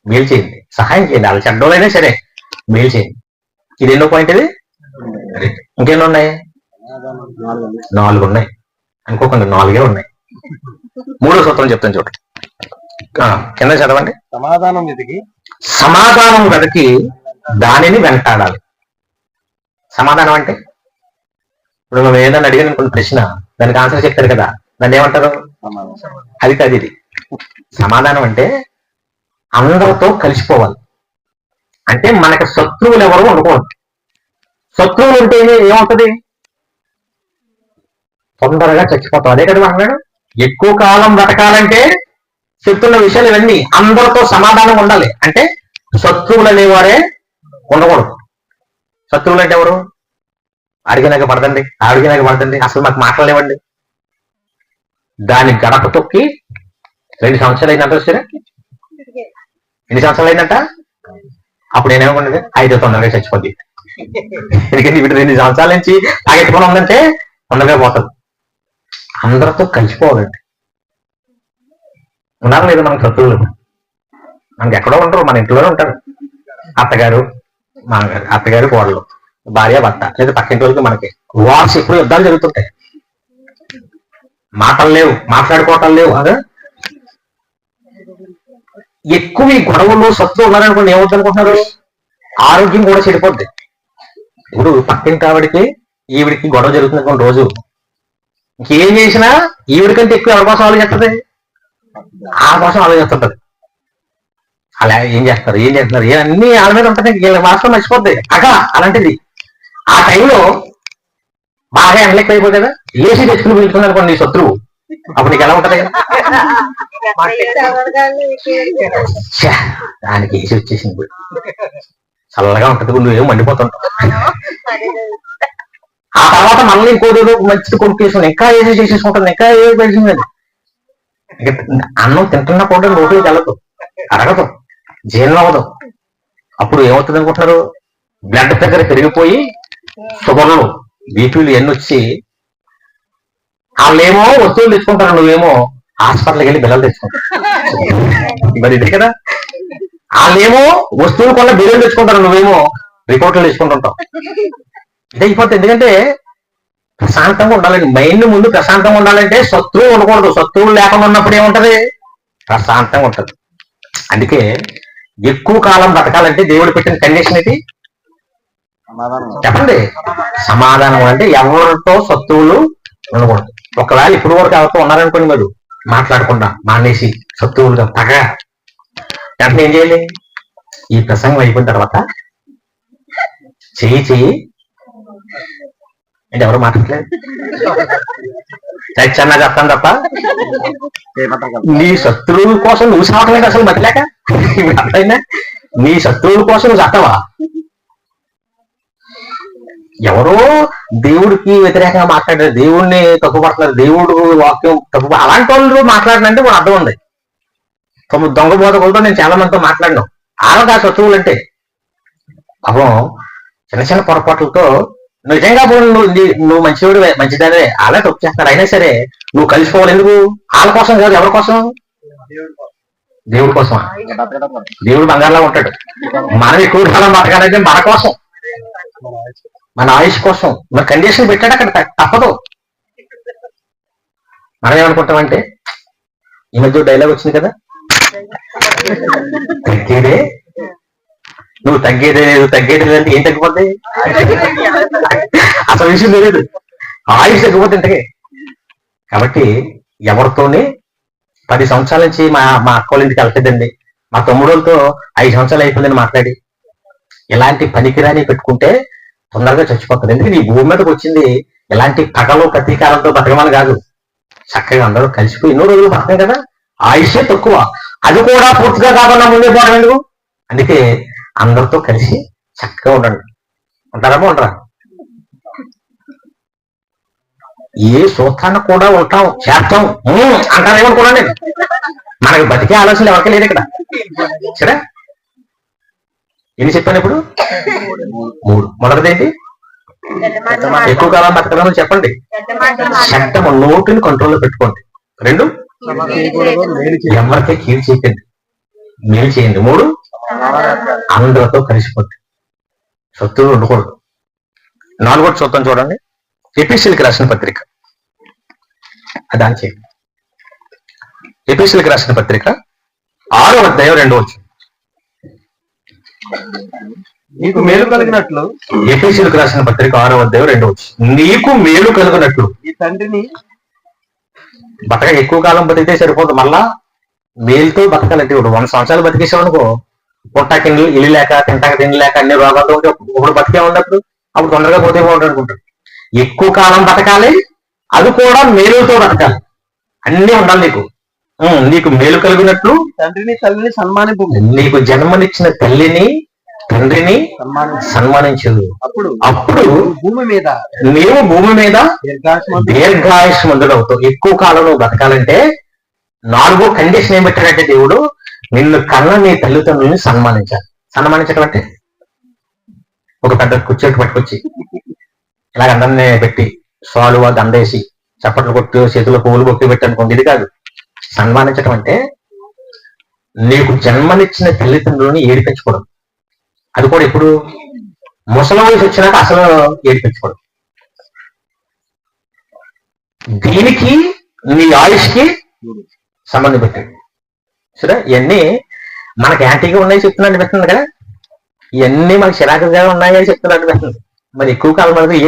మేలు చేయండి, సహాయం చేయండి. వాళ్ళు చెడ్డోళ్ళైనా సరే మేలు చేయండి. ఇది ఎన్నో పాయింట్? ఇది ఇంకెన్ని ఉన్నాయి? 4 ఉన్నాయి. అనుకోకుండా 4 ఉన్నాయి. మూడో సూత్రం చెప్తాను చూడండి, కింద చదవండి. సమాధానం వెతికి దానిని వెంటాడాలి. సమాధానం అంటే ఇప్పుడు మనం ఏదైనా అడిగాను అనుకున్న ప్రశ్న, దానికి ఆన్సర్ చెప్తారు కదా, దాన్ని ఏమంటారు? అది కాదు ఇది. సమాధానం అంటే అందరితో కలిసిపోవాలి. అంటే మనకి శత్రువులు ఎవరు ఉండకూడదు. శత్రువులు ఉంటే ఏమవుతుంది? తొందరగా చచ్చిపోతాం. అదే కదా అన్నాడు. ఎక్కువ కాలం బ్రతకాలంటే చెప్తున్న విషయాలు ఇవన్నీ. అందరితో సమాధానం ఉండాలి. అంటే శత్రువులు అనేవారే ఉండకూడదు. శత్రువులు అంటే ఎవరు? అడిగినాక పడదండి, అడిగినాక పడదండి, అసలు మాకు మాట్లాడలేవండి. దాని గడప తొక్కి 2 సంవత్సరాలు అయిందంట. వస్తారా? ఎన్ని సంవత్సరాలు అయిందంట? అప్పుడు నేనేమనుకున్నది, 5 తొందరగా చచ్చిపోద్ది. ఎందుకంటే ఇప్పుడు 2 సంవత్సరాల నుంచి ఆగెట్టుకొని ఉందంటే తొందరగా పోతుంది. అందరితో కలిసిపోవాలండి. ఉన్నారు లేదు మనకు శత్రువులు? మనకి ఎక్కడో ఉంటారు, మన ఇంట్లోనే ఉంటారు. అత్తగారు, మామగారు, అత్తగారు, కోడలు, భార్య, భర్త, లేదా పక్కింటి వాళ్ళకి మనకి వార్స్, ఎప్పుడు యుద్ధాలు జరుగుతుంటాయి. మాటలు లేవు, మాట్లాడుకోవటాలు లేవు. అదే ఎక్కువ ఈ గొడవలు శత్రువు ఉన్నారనుకోండి, ఏమవుతుందనుకుంటున్నారు? ఆరోగ్యం కూడా చెడిపోద్ది. ఇప్పుడు పక్కింటి ఆవిడికి ఈవిడికి గొడవ జరుగుతుంది కొన్ని రోజు, ఇంకేం చేసినా ఈవిడికంటే ఎక్కువ ఎవరి కోసం ఆలోచిస్తుంది? ఆ కోసం ఆలోచిస్తుంటది. అలా ఏం చేస్తారు, ఏం చేస్తున్నారు, అన్ని వాళ్ళ మీద ఉంటుంది. వీళ్ళ మాత్రం మర్చిపోద్ది. అలాంటిది ఆ టైంలో బాగా ఎండలెక్కువ అయిపోయి కదా, ఏసీ తెచ్చుకుని పిలుచుకుంది అనుకోండి నీ శత్రువు, అప్పుడు నీకు ఎలా ఉంటది? దానికి ఏసీ వచ్చేసింది, చల్లగా ఉంటది, నువ్వేం మండిపోతుంటావు. ఆ తర్వాత మళ్ళీ ఇంకోటి మంచిది కొనుక్కేసుకుని ఇంకా ఏసీ చేసేసుకుంటుంది, ఇంకా ఏ పెరిగిందని. అన్నం తింటున్నా కూడా నోటికి వెళ్ళదు, అరగదు, జీర్ణం అవ్వదు. అప్పుడు ఏమవుతుంది అనుకుంటున్నారు? బ్లడ్ ప్రెషర్ పెరిగిపోయి షుగర్లు, బీపీలు ఎన్ని వచ్చి వాళ్ళేమో వస్తువులు తెచ్చుకుంటారు, నువ్వేమో హాస్పిటల్కి వెళ్ళి బిల్లలు తెచ్చుకుంటారు. మరి ఇదే కదా. వాళ్ళేమో వస్తువులు కొన్న బిల్లులు తెచ్చుకుంటారు, నువ్వేమో రిపోర్ట్లు తెచ్చుకుంటుంటావు. ఇదే అయిపోతుంది. ఎందుకంటే ప్రశాంతంగా ఉండాలండి. మైండ్ ముందు ప్రశాంతంగా ఉండాలంటే శత్రువు ఉండకూడదు. శత్రువులు లేకుండా ఉన్నప్పుడు ఏముంటది? ప్రశాంతంగా ఉంటది. అందుకే ఎక్కువ కాలం బ్రతకాలంటే దేవుడు పెట్టిన కండిషన్ ఇది చెప్పండి. సమాధానం అంటే ఎవరితో శత్రువులు ఉండకూడదు. ఒకవేళ ఇప్పుడు వరకు ఎవరితో ఉన్నారనుకోండి, మీరు మాట్లాడకుండా మానేసి శత్రువులుగా పగ, వెంటనే ఏం చేయాలి? ఈ ప్రసంగం అయిపోయిన తర్వాత చెయ్యి అంటే ఎవరు మాట్లాడలేదు, చచ్చన్నా చెప్తాను తప్ప నీ శత్రువుల కోసం నువ్వు సావట్లేదు అసలు బతిలేక అర్థమైందా? నీ శత్రువుల కోసం నువ్వు చట్టవా? ఎవరో దేవుడికి వ్యతిరేకంగా మాట్లాడారు, దేవుడిని తప్పుపడుతున్నారు, దేవుడు వాక్యం తప్పు, అలాంటి వాళ్ళు మాట్లాడినంటే కూడా అర్థం ఉంది. దొంగ బోధకులతో నేను చాలా మందితో మాట్లాడినాం. ఆరగా శత్రువులు అంటే పాపం చిన్న చిన్న పొరపాట్లతో నిజంగా నువ్వు మంచివాడు మంచిదానే అలా తప్పు చేస్తున్నారు, అయినా సరే నువ్వు కలిసిపోవాలి. ఎందుకు? వాళ్ళ కోసం కాదు, ఎవరి కోసం? దేవుడి కోసం. దేవుడు బంగారులా ఉంటాడు. మనం ఎక్కువ కాలం బతకాలంటే మన కోసం, మన ఆయుష్ కోసం. మన కండిషన్ పెట్టాడు అక్కడ, తప్పదు. మనం ఏమనుకుంటామంటే ఈ మధ్య డైలాగ్ వచ్చింది కదా, తగ్గేదే నువ్వు తగ్గేదే అంటే ఏం తగ్గిపోద్ది? అసలు విషయం తెలియదు, ఆయుష్ తగ్గిపోతే ఇంతకే. కాబట్టి ఎవరితోనే 10 సంవత్సరాల నుంచి మా అక్క వాళ్ళ ఇంటికి వెళ్తుందండి, మా తమ్ముడులతో 5 సంవత్సరాలు అయిపోయిందని మాట్లాడి ఇలాంటి పనికిరాని పెట్టుకుంటే తొందరగా చచ్చిపోతుంది. ఎందుకంటే ఈ భూమి మీదకి వచ్చింది ఇలాంటి పగలు ప్రతీకారంతో బతకమని కాదు, చక్కగా అందరూ కలిసిపోయి ఎన్నో రోజులు బతకాం కదా. ఆయుష్యే తక్కువ, అది కూడా పూర్తిగా కాకుండా ముందే పోవడం ఎందుకు? అందుకే అందరితో కలిసి చక్కగా ఉండండి. ఉంటారా? ఉండరా? ఏ సూత్రాన్ని కూడా ఉంటాం, చేస్తాం అంటారేమనుకోండి. మనకి బతికే ఆలోచనలు ఎవరికి లేదు ఇక్కడ. సరే, ఎన్ని చెప్పాను ఇప్పుడు? 3. మొదటిదేంటి? ఎక్కువ కాలం బతకడం చెప్పండి. చట్టం నోటిని కంట్రోల్లో పెట్టుకోండి. 2, ఎవరికే కీడు చేయకండి, మేలు చేయండి. 3, అందరితో కలిసిపోండి, శత్రువులు ఉండకూడదు. 4 చూద్దాం, చూడండి. ఎపిసిల్కి రాసిన పత్రిక, అదాని చేయండి. ఎపిసిల్కి రాసిన పత్రిక 6వ అధ్యాయం 2వ వచనం.
నీకు మేలు కలిగినట్లు,
ఎఫెసీయులకు రాసిన పత్రిక 6వ అధ్యాయం 2వ వచనం. నీకు మేలు కలుగునట్లు
ఈ తండ్రిని
బతక ఎక్కువ కాలం బతికితే సరిపోదు, మళ్ళా మేలుతో బతకాలంటే. ఇప్పుడు 100 సంవత్సరాలు బతికేసామనుకో, పుట్టాకి ఇల్లు లేక, తింటాక తిండి లేక, అన్ని రోగాలతో ఉంటే ఇప్పుడు బతికే ఉన్నప్పుడు అప్పుడు తొందరగా పోతే బాగుంటుంది అనుకుంటారు. ఎక్కువ కాలం బతకాలి, అది కూడా మేలుతో బతకాలి, అన్ని ఉండాలి నీకు. నీకు మేలు కలిగినట్లు
తండ్రిని తల్లిని సన్మానింపు.
నీకు జన్మనిచ్చిన తల్లిని తండ్రిని సన్మానించు. అప్పుడు
భూమి మీద
నీవు భూమి మీద దీర్ఘాయుష్మంతుడు అవుతావు. ఎక్కువ కాలం నువ్వు బతకాలంటే 4వ కండిషన్ ఏం పెట్టాడంటే దేవుడు, నిన్ను కన్న నీ తల్లిదండ్రులని సన్మానించాలి. సన్మానించడం అంటే ఒక పెద్ద కుర్చీకి పట్టుకొచ్చి ఇలాగ అందరినీ పెట్టి సాలువా దండేసి చప్పట్లు కొట్టి చేతుల్లో పువ్వులు కొట్టి పెట్టి అనుకోండి. ఇది కాదు సన్మానించడం అంటే. నీకు జన్మనిచ్చిన తల్లిదండ్రులని ఏడిపించుకోవడం, అది కూడా ఇప్పుడు ముసలి వయసు వచ్చినాక అసలు ఏడిపించుకోవడం. దీనికి నీ ఆయుష్కి సంబంధం పెట్టాడు. సరే, ఇవన్నీ మనకి యాంటీగా ఉన్నాయి చెప్తున్నాడు అనిపిస్తుంది కదా, ఇవన్నీ మనకి చిరాకుగా ఉన్నాయని చెప్తున్నాడు అనిపిస్తుంది. మరి ఎక్కువ కాలం మనకి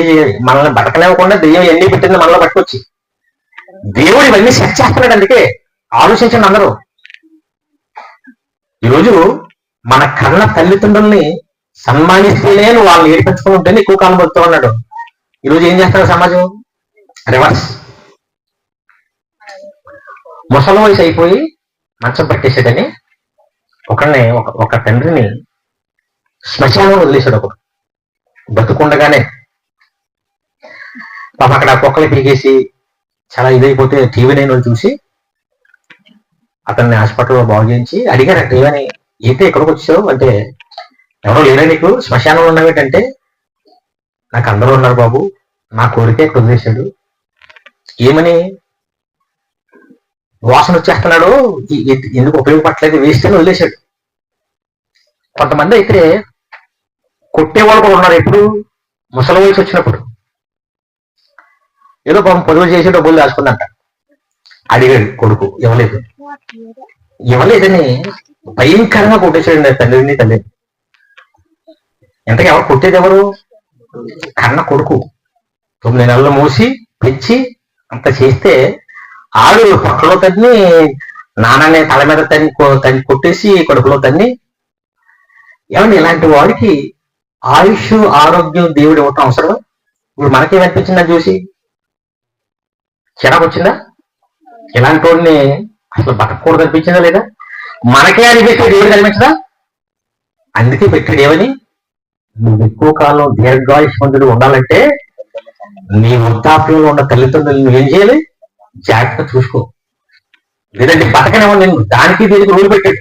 మనల్ని బతకలేకుండా దెయ్యం ఎన్ని పెట్టింది మనలో పట్టుకొచ్చి. దేవుడు ఇవన్నీ సెట్ చేస్తున్నాడు. అందుకే ఆలోచించండి అందరూ. ఈరోజు మన కన్న తల్లిదండ్రుల్ని సన్మానిస్తేనే నువ్వు వాళ్ళని ఏడిపించుకుని ఉంటేనే ఎక్కువ కాలం బతుకుతూ ఉన్నాడు. ఈరోజు ఏం చేస్తాడు సమాజం? రివర్స్. ముసలి వయసు అయిపోయి మంచం పట్టేసాడని ఒకరిని ఒక తండ్రిని శ్మశానం వదిలేశాడు. ఒకడు బతుకుండగానే పాప అక్కడ కుక్కలు పీకేసి చాలా ఇదైపోతే టీవీ 9 వాళ్ళు చూసి అతన్ని హాస్పిటల్లో బాగు చేయించి అడిగారు, టీవీని అయితే ఎక్కడికి వచ్చావు అంటే, ఎవరో లేరా నీకు, శ్మశానంలో ఉన్నావేంటంటే, నాకు అందరూ ఉన్నారు బాబు, నా కోరికే ఇక్కడ వదిలేశాడు. ఏమని? వాసన వచ్చేస్తున్నాడు, ఎందుకు ఉపయోగపడలేదు, వేస్ట్ అని వదిలేశాడు. కొంతమంది అయితే కొట్టేవాళ్ళు కూడా ఉన్నారు. ఎప్పుడు? ముసలి వయసు వచ్చినప్పుడు. ఏదో పాపం పొదుపు చేసి డబ్బులు దాచుకుందంట. అడిగాడు కొడుకు, ఇవ్వలేదని భయంకరంగా కొట్టేసాడు తండ్రిని తల్లిని. ఎంతకీ ఎవరు కొట్టేది? ఎవరు? కన్న కొడుకు. 9 నెలలు మూసి పెంచి అంత చేస్తే ఆడు పక్కలో తన్ని, నాన్నని తల మీద తన్ని కొట్టేసి కొడుకులో తన్ని. ఏమండి, ఇలాంటి వాడికి ఆయుష్ ఆరోగ్యం దేవుడు ఇవ్వటం అవసరం? ఇప్పుడు మనకేమనిపించిందని చూసి చిరాకు వచ్చిందా? ఇలాంటి వాడిని అసలు బతకూడదు అనిపించిందా లేదా? మనకే అనిపిస్తే దేవుడు కనిపించదా? అందుకే పెట్టాడు ఏమని, నువ్వు ఎక్కువ కాలం దీర్ఘాయుష్మంతుడు ఉండాలంటే నీ వృద్ధాప్యంలో ఉన్న తల్లిదండ్రులు నువ్వు ఏం చేయాలి? జాగ్రత్త చూసుకో, లేదంటే బతకనేమో నేను. దానికి దీనికి రూలు పెట్టాడు.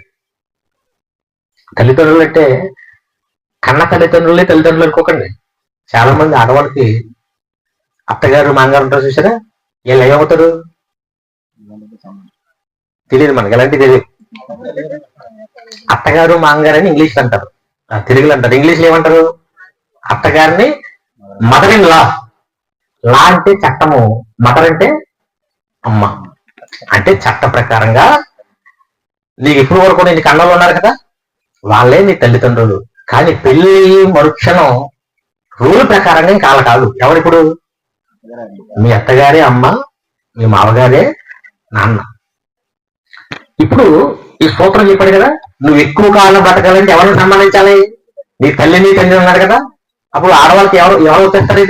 తల్లిదండ్రులు అంటే కన్న తల్లిదండ్రులే తల్లిదండ్రులు అనుకోకండి. చాలా మంది ఆడవాళ్ళకి అత్తగారు మామగారు ఉంటారు చూసారా, వీళ్ళు ఏమవుతారు తెలియదు మనకి, ఎలాంటి తెలియదు. అత్తగారు మామగారు అని ఇంగ్లీష్ అంటారు, తెలుగులో అంటారు. ఇంగ్లీష్లో ఏమంటారు? అత్తగారిని మదర్ ఇన్ లా. లా అంటే చట్టము, మదర్ అంటే అమ్మ. అంటే చట్ట ప్రకారంగా నీకు ఇప్పుడు వరకు నేను కన్నలు ఉన్నారు కదా, వాళ్ళే నీ తల్లిదండ్రులు. కానీ పెళ్లి మరుక్షణం రూల్ ప్రకారంగా ఇంకా వాళ్ళ కాదు. ఎవరిప్పుడు? మీ అత్తగారే అమ్మ, మీ మామగారే నాన్న. ఇప్పుడు ఈ సూత్రం చెప్పాడు కదా, నువ్వు ఎక్కువ కాలం బతకాలంటే ఎవరిని సంబంధించాలి? నీ తల్లిని తండ్రి ఉన్నారు కదా. అప్పుడు ఆడవాళ్ళకి ఎవరు వచ్చేస్తారు?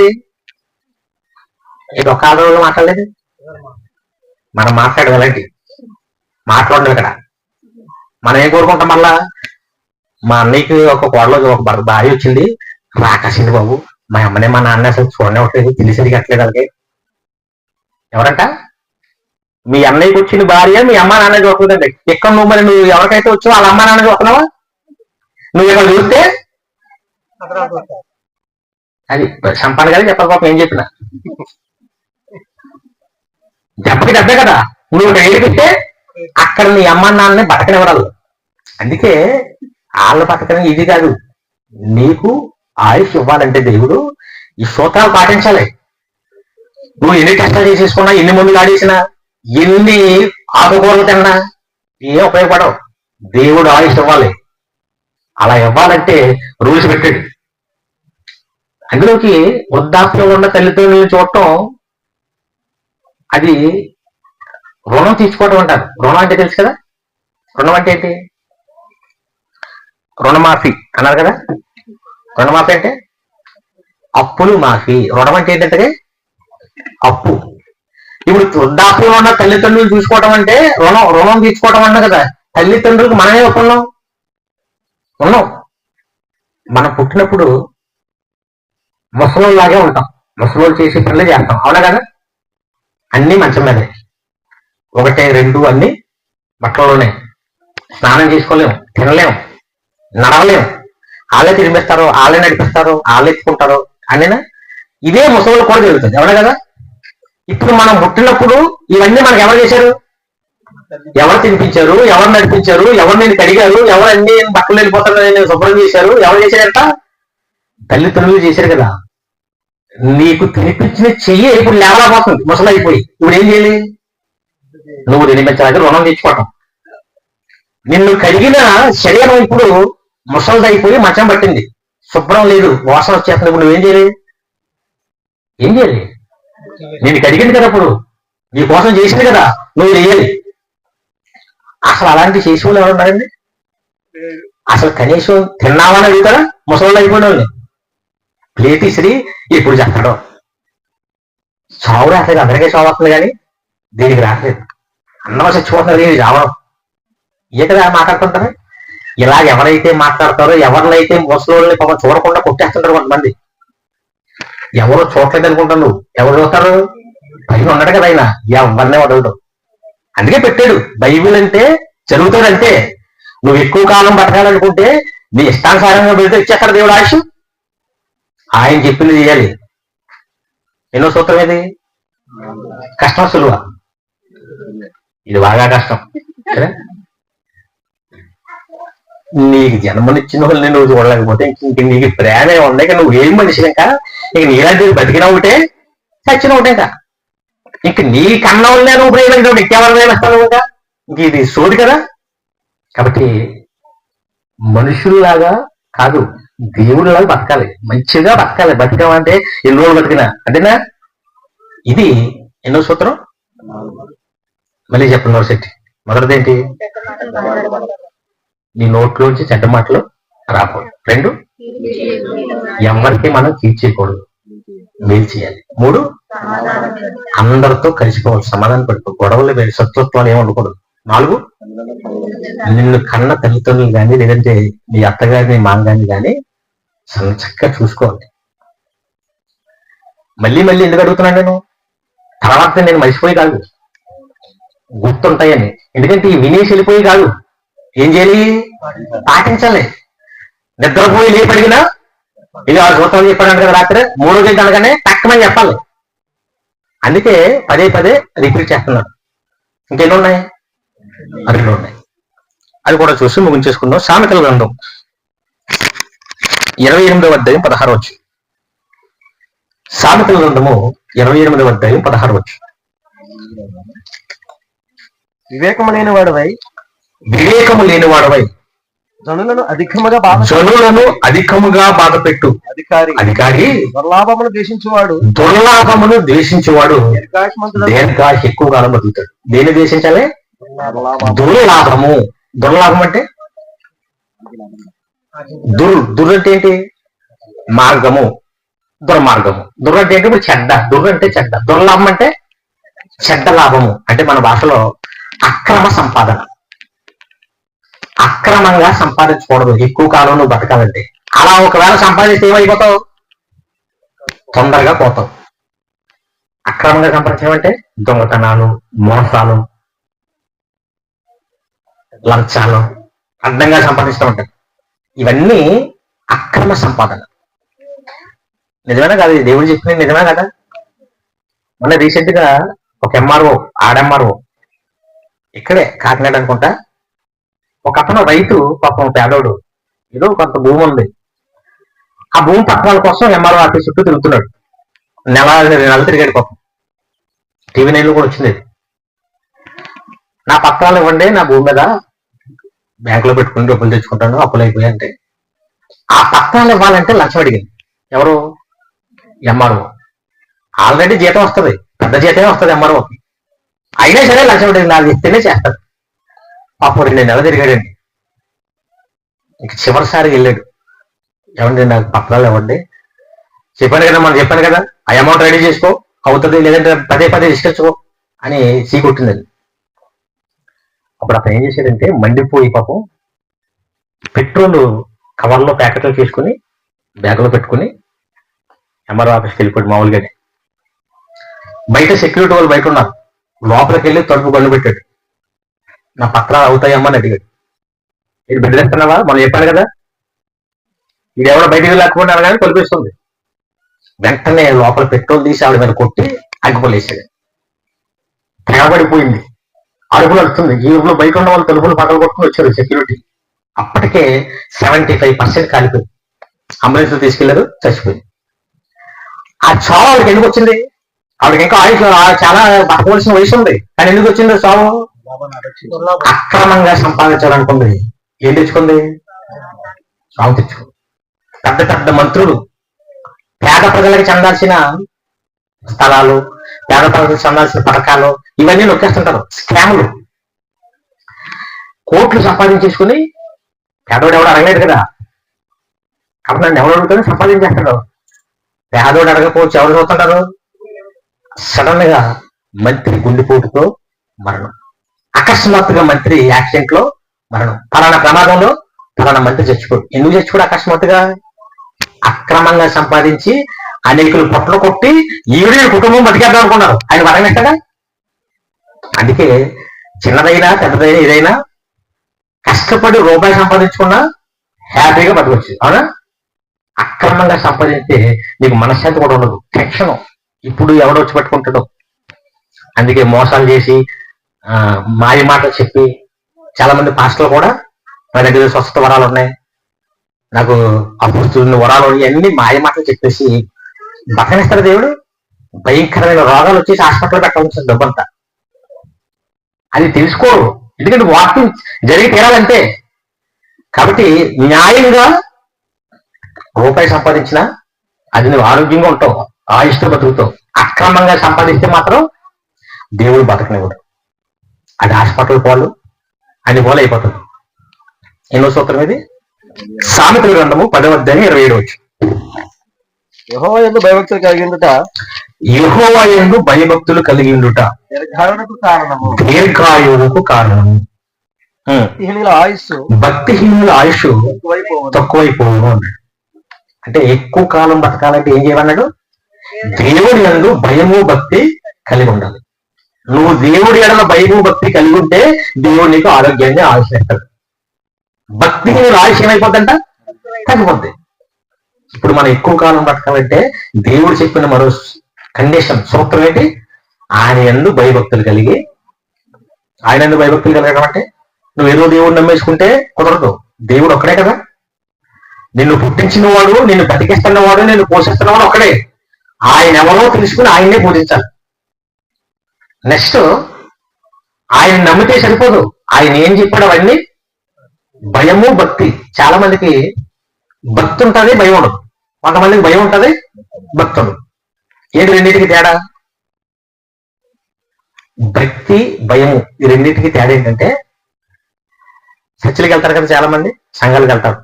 ఇది ఒక ఆడవాళ్ళు మాట్లాడలేదు, మనం మాట్లాడగలండి, మాట్లాడదు ఇక్కడ. మనం ఏం కోరుకుంటాం? మళ్ళా మా అన్నయ్యకి ఒక కోడలో ఒక భార్య వచ్చింది, రాకాసింది బాబు, మా అమ్మనే మా నాన్న అసలు చూడనే ఉంటుంది, తెలిసేది కట్టలేదు అలాగే. ఎవరంట? మీ అన్నయ్యకి వచ్చిన భార్య మీ అమ్మ నాన్న చూస్తుందండి. ఎక్కడ నువ్వు మరి నువ్వు ఎవరికైతే వచ్చావు వాళ్ళ అమ్మ నాన్న చూస్తున్నావా? నువ్వు ఇక్కడ చూస్తే అది సంపాదన కదా చెప్పాలి. పాపం ఏం చెప్పిన దెబ్బకి దెబ్బే కదా. నువ్వు ఇక్కడ ఏడిపిస్తే అక్కడ నీ అమ్మ నాన్నని బతకనివ్వరాలు. అందుకే వాళ్ళ బతకడం ఇది కాదు. నీకు ఆయుష్ ఇవ్వాలంటే దేవుడు ఈ సూత్రాలు పాటించాలి. నువ్వు ఎన్ని కష్టాలు చేసేసుకున్నా, ఎన్ని మందులు ఆడేసినా, ఎన్ని ఆకుకూరలు తిన్నా ఏం ఉపయోగపడవు. దేవుడు ఆయుష్ ఇవ్వాలి. అలా ఇవ్వాలంటే రూల్స్ పెట్టాడు. అందులోకి వృద్ధాప్యంలో ఉన్న తల్లిదండ్రులను చూడటం, అది రుణం తీసుకోవటం అంటారు. రుణం అంటే తెలుసు కదా. రుణం అంటే ఏంటి? రుణమాఫీ అన్నారు కదా. రుణమాఫీ అంటే అప్పులు మాఫీ. రుణం అంటే ఏంటంటే అప్పు. ఇప్పుడు వృద్ధాప్యంలో ఉన్న తల్లిదండ్రులు చూసుకోవటం అంటే రుణం తీసుకోవటం అన్నా కదా. తల్లిదండ్రులకు మనమే ఒప్పున్నాం ఉన్నాం. మనం పుట్టినప్పుడు ముసలోళ్ళలాగే ఉంటాం, ముసలోళ్ళు చేసే పనులే చేస్తాం, అవునా కదా. అన్ని మంచం మీదే, 1, 2 అన్ని బట్టల్లోనే. స్నానం చేసుకోలేము, తినలేము, నడవలేము. వాళ్ళే తిరిగిస్తారు, వాళ్ళే నడిపిస్తారు, వాళ్ళే ఎత్తుకుంటారు అన్నీనా. ఇదే ముసలోళ్ళు కూడా జరుగుతుంది, అవునా కదా. ఇప్పుడు మనం పుట్టినప్పుడు ఇవన్నీ మనకు ఎవరు చేశారు? ఎవరు తినిపించారు? ఎవరు నడిపించారు? ఎవరు నేను కడిగారు? ఎవరు అన్ని బట్టలు వెళ్ళిపోతారు నేను శుభ్రం చేశారు? ఎవరు చేశారట? తల్లిదండ్రులు చేశారు కదా. నీకు తినిపించిన చెయ్యి ఇప్పుడు లేవలేకపోతుంది, ముసలు అయిపోయి. ఇప్పుడు ఏం చేయాలి? నువ్వు తినిపించాలంటే రుణం తెచ్చుకోవటం. నిన్ను కడిగిన శరీరం ఇప్పుడు ముసలిదైపోయి మంచం పట్టింది, శుభ్రం లేదు, వాసన వచ్చేస్తుంది. ఇప్పుడు నువ్వేం చేయాలి? ఏం చేయాలి? నేను కడిగింది కదా, ఇప్పుడు నీ కోసం చేసింది కదా, నువ్వు చేయాలి. అసలు అలాంటి చేసే వాళ్ళు ఎవరు ఉన్నారండి? అసలు కనీసం తిన్నావని అడుగుతారా ముసలి అయిపోయిన వాళ్ళని? ప్లేట్ ఇసిరి ఎప్పుడు చేస్తాడో. చావు రాట్లేదు, అందరికీ చావు వస్తుంది కానీ దీనికి రాట్లేదు. అన్నమా చచ్చిపోతున్నారు దీనికి చావడం. ఏ కదా మాట్లాడుతుంటారు. ఇలా ఎవరైతే మాట్లాడతారో, ఎవరినైతే ముసలోళ్ళని పాపం చూడకుండా కొట్టేస్తుంటారు కొంతమంది. ఎవరు చూడలేదు అనుకుంటారు. నువ్వు ఎవరు చూస్తారు? పైన ఉన్నాడు కదా ఆయన, ఎవరినే వదలడు. అందుకే పెట్టాడు. బైబిల్ అంటే జరుగుతాడంటే నువ్వు ఎక్కువ కాలం బతకాలనుకుంటే నీ ఇష్టానుసారంగా పెడితే ఇచ్చేస్తాడు దేవుడు ఆయుష్. ఆయన చెప్పింది చేయాలి. ఎన్నో సూత్రం ఇది? కష్టం సులువ? ఇది బాగా కష్టం. నీకు జన్మనిచ్చిన వాళ్ళని నువ్వు చూడలేకపోతే ఇంక నీకు ప్రేమే ఉంది. ఇక నువ్వు ఏం మనిషి ఇంకా నీలాంటి బతికిన ఒకటే, చచ్చిన ఒకటే. ఇంక నీ కన్న వాళ్ళే నువ్వు ప్రేమించావు, ఇంకెవరు ప్రేమిస్తావు? ఇంకా ఇంక ఇది సోది కదా. కాబట్టి మనుషుల్లాగా కాదు, దేవుడిలాగా బతకాలి, మంచిగా బతకాలి. బతకం అంటే ఎన్ని రోజులు బతికినా అంతేనా. ఇది ఎన్నో సూత్రం? మళ్ళీ చెప్పండి నోట్సెట్టి. మొదటిదేంటి? నీ నోట్లోంచి చెడ్డ మాటలు రాకూడదు. 2, ఎవరికి మనం కీర్చేయకూడదు. మేలు చేయాలి. 3, అందరితో కలిసిపోవాలి, సమాధానం పడుకో, గొడవలు శత్రుత్వాలు ఏమి ఉండకూడదు. 4, నిన్ను కన్న తల్లిదండ్రులు కానీ లేదంటే నీ అత్తగారిని మామగారిని కానీ చక్కగా చూసుకోవాలి. మళ్ళీ మళ్ళీ ఎందుకు అడుగుతున్నాను నేను? తర్వాత నేను మర్చిపోయి కాదు, గుర్తుంటాయని. ఎందుకంటే ఈ వినేసి వెళ్ళిపోయి కాదు, ఏం చేయాలి? పాటించాలి. నిద్రపోయి లేపడిగినా ఇది 6 సూత్రాలు చెప్పాడు కదా రాత్రి, 3 గంటలు అనగానే తక్కువని చెప్పాలి. అందుకే పదే పదే రిపీట్ చేస్తున్నాడు. ఇంకెన్ని ఉన్నాయి? 2 ఉన్నాయి. అది కూడా చూసి ముగించేసుకుందాం. సామెతల గ్రంథం 28వ అధ్యాయం 16 వచ్చు. సామెతల గ్రంథము 28వ అధ్యాయం 16 వచ్చు.
వివేకము లేనివాడవై జనులను
అధికముగా బాధపెట్టు అధికారి దుర్లాభమును ద్వేషించువాడు దీర్ఘాయుష్ ఎక్కువ కాలం బతుకుతాడు. దేన్ని ద్వేషించాలి? దుర్లాభము. దుర్లాభం అంటే దుర్ అంటే ఏంటి? మార్గము, దుర్మార్గము. దుర్ అంటే ఏంటి? ఇప్పుడు చెడ్డ. దుర్ అంటే చెడ్డ. దుర్లాభం అంటే చెడ్డ లాభము. అంటే మన భాషలో అక్రమ సంపాదన. అక్రమంగా సంపాదించకూడదు ఎక్కువ కాలం నువ్వు బతకాలంటే. అలా ఒకవేళ సంపాదిస్తే ఏమైపోతావు? తొందరగా పోతావు. అక్రమంగా సంపాదించమంటే దొంగతనాలు, మోసాలు, లంచాలు, అడ్డంగా సంపాదిస్తూ ఉంటారు. ఇవన్నీ అక్రమ సంపాదన. నిజమేనా కాదు? దేవుడు చెప్పింది నిజమే కదా? మొన్న రీసెంట్ గా ఒక ఎంఆర్ఓ, ఆడెంఆర్ఓ ఇక్కడే కాకినాడ అనుకుంటా, ఒక అతను రైతు, పాపం పేదోడు, ఏదో కొంత భూమి ఉంది. ఆ భూమి పత్రాల కోసం ఎంఆర్ఓ ఆఫీస్ చుట్టూ తిరుగుతున్నాడు. నెల తిరిగాడు పాపం. టీవీ 9 కూడా వచ్చింది. నా పత్రాలు ఇవ్వండి, నా భూమి మీద బ్యాంకులో పెట్టుకుని డబ్బులు తెచ్చుకుంటాను, అప్పులు అయిపోయాయి అంటే. ఆ పత్రాలు ఇవ్వాలంటే లంచం అడిగింది. ఎవరు? ఎంఆర్ఓ. ఆల్రెడీ జీతం వస్తుంది, పెద్ద జీతమే వస్తుంది ఎంఆర్ఓకి. అయినా సరే లంచం అడిగింది. నాకు ఇస్తేనే చేస్తాడు. పాపం 2 నెలలు తిరిగాడండి. ఇంక చివరిసారి వెళ్ళాడు. ఏమండి నాకు పత్రాలు ఇవ్వండి. చెప్పాను కదా, ఆ అమౌంట్ రెడీ చేసుకో, అవుతుంది, లేదంటే పదే పదే తీసుకొచ్చుకో అని చీకొట్టిందండి. అప్పుడు అతను ఏం చేశాడంటే మండిపోయి పాపం పెట్రోల్ కవర్లో ప్యాకెట్లు తీసుకుని బ్యాగ్లో పెట్టుకుని ఎంఆర్ఓ ఆఫీస్కి వెళ్ళిపోయాడు మామూలుగానే. బయట సెక్యూరిటీ వాళ్ళు బయట ఉన్నారు. లోపలికి వెళ్ళి తలుపు గన్ను పెట్టాడు. నా పత్రాలు అవుతాయమ్మని అడిగాడు. ఇది బెదిరిస్తున్నావా? మనం చెప్పాను కదా, ఇది ఎవరో బయటికి లేకుండా అనగానే తొలిపిస్తుంది. వెంటనే లోపల పెట్రోల్ తీసి ఆవిడ మీద కొట్టి అగ్గిపోలేసాడు. తెగబడిపోయింది, అడుగులు వస్తుంది. ఈ ఊళ్ళో బయట ఉన్న వాళ్ళు తలుపులు పగలు కొట్టుకుని వచ్చారు సెక్యూరిటీ. అప్పటికే 75% కాలిపోయింది. అంబులెన్స్ లో తీసుకెళ్లారు, చచ్చిపోయింది. ఆ చావు ఆవిడకి ఎందుకు వచ్చింది? ఆవిడకి ఇంకా ఆయుష్ చాలా బతకవలసిన వయసు ఉంది, కానీ ఎందుకు వచ్చింది చావు? అక్రమంగా సంపాదించాలనుకుంది. ఏం తెచ్చుకుంది? చావు తెచ్చుకుంది. పెద్ద పెద్ద మంత్రులు పేద ప్రజలకు చెందాల్సిన స్థలాలు, పేద ప్రజలకు చెందాల్సిన పథకాలు ఇవన్నీ నొక్కేస్తుంటారు. స్కాములు. కోట్లు సంపాదించేసుకుని పేదోడు ఎవడు అడగలేదు కదా, కాబట్టి నన్ను ఎవరు అడుగుతారో సంపాదించేస్తాడు. పేదోడు అడగకపోవచ్చు, ఎవరు చూస్తుంటారు? సడన్ గా మంత్రి గుండెపోటుతో మరణం. అకస్మాత్తుగా మంత్రి యాక్సిడెంట్ లో మరణం. ఫలానా ప్రమాదంలో ఫలానా మంత్రి చచ్చిపోడు. ఎందుకు చచ్చిపోడు అకస్మాత్తుగా? అక్రమంగా సంపాదించి అనేకులు పొట్టలు కొట్టి ఈవిడ కుటుంబం బతికేద్దాం అనుకున్నారు. ఆయన బతకనెట్టగా. అందుకే చిన్నదైనా పెద్దదైనా ఏదైనా కష్టపడి రూపాయి సంపాదించుకున్నా హ్యాపీగా బతకొచ్చు. అవునా? అక్రమంగా సంపాదించితే నీకు మనశ్శాంతి కూడా ఉండదు, టెన్షన్. ఇప్పుడు ఎవడో వచ్చి పట్టుకుంటాడో. అందుకే మోసాలు చేసి మాయ మాటలు చెప్పి చాలా మంది పాస్టర్లు కూడా నా దగ్గర స్వస్థత వరాలు ఉన్నాయి, నాకు అప్పుడు వరాలు ఇవన్నీ మాయ మాటలు చెప్పేసి బతకనిస్తాడు దేవుడు. భయంకరమైన రోగాలు వచ్చేసి హాస్పిటల్ పెట్టాల్సిన డబ్బంతా. అది తెలుసుకోరు, ఎందుకంటే వాకింగ్ జరిగి తీరాలంటే. కాబట్టి న్యాయంగా రూపాయి సంపాదించినా అది నువ్వు ఆరోగ్యంగా ఉంటావు, ఆయుష్తో బతుకుతావు. అక్రమంగా సంపాదిస్తే మాత్రం దేవుడు బతకనివ్వడు. అది హాస్పిటల్ పాలు అన్ని పోలు అయిపోతుంది. ఎన్నో సూత్రం ఇది? సామెతల గ్రంథము 10వ అధ్యాయం 27 వచ్చు.
యెహోవా యందు భయభక్తులు కలిగిండుట
యెహోవా యందు భయభక్తులు కలిగి ఉండుట
దీర్ఘాయువునకు కారణము.
దీర్ఘాయువుకు కారణం.
భక్తిహీనుల ఆయుస్సు
భక్తిహీనుల ఆయుష్
ఎక్కువైపోవడం.
తక్కువైపోవడం అన్నాడు. అంటే ఎక్కువ కాలం బతకాలంటే ఏం చేయమన్నాడు? దేవుడి యందు భయము భక్తి కలిగి ఉండాలి. నువ్వు దేవుడి ఎడల భయము భక్తి కలిగి ఉంటే దేవుడు నీకు ఆరోగ్యాన్ని ఆయుష్ ఇస్తాడు. భక్తిహీనుల ఆయుష్ ఏమైపోద్దంట? తగ్గిపోద్ది. ఇప్పుడు మనం ఎక్కువ కాలం బతకాలంటే దేవుడు చెప్పిన మరో కండిషన్ సూత్రం ఏంటి? ఆయన యందు భయభక్తులు కలిగి, ఆయన యందు భయభక్తులు కలగడం అంటే నువ్వు ఏదో దేవుడు నమ్మేసుకుంటే కుదరదు. దేవుడు ఒక్కడే కదా. నిన్ను పుట్టించిన వాడు, నిన్ను బతికిస్తున్నవాడు, నిన్ను పోషిస్తున్నవాడు ఒక్కడే. ఆయన ఎవరో తెలుసుకుని ఆయన్నే పూజించాలి. నెక్స్ట్ ఆయన నమ్మితే సరిపోదు. ఆయన ఏం చెప్పాడు అవన్నీ భయము భక్తి. చాలా మందికి భక్తి ఉంటుంది, భయం ఉండదు. కొంతమందికి భయం ఉంటుంది, భక్తి ఉండదు. ఏంటి రెండింటికి తేడా? భక్తి భయము ఈ రెండింటికి తేడా ఏంటంటే, చర్చిలకు వెళ్తారు కదా చాలా మంది, సంఘాలకు వెళ్తారు.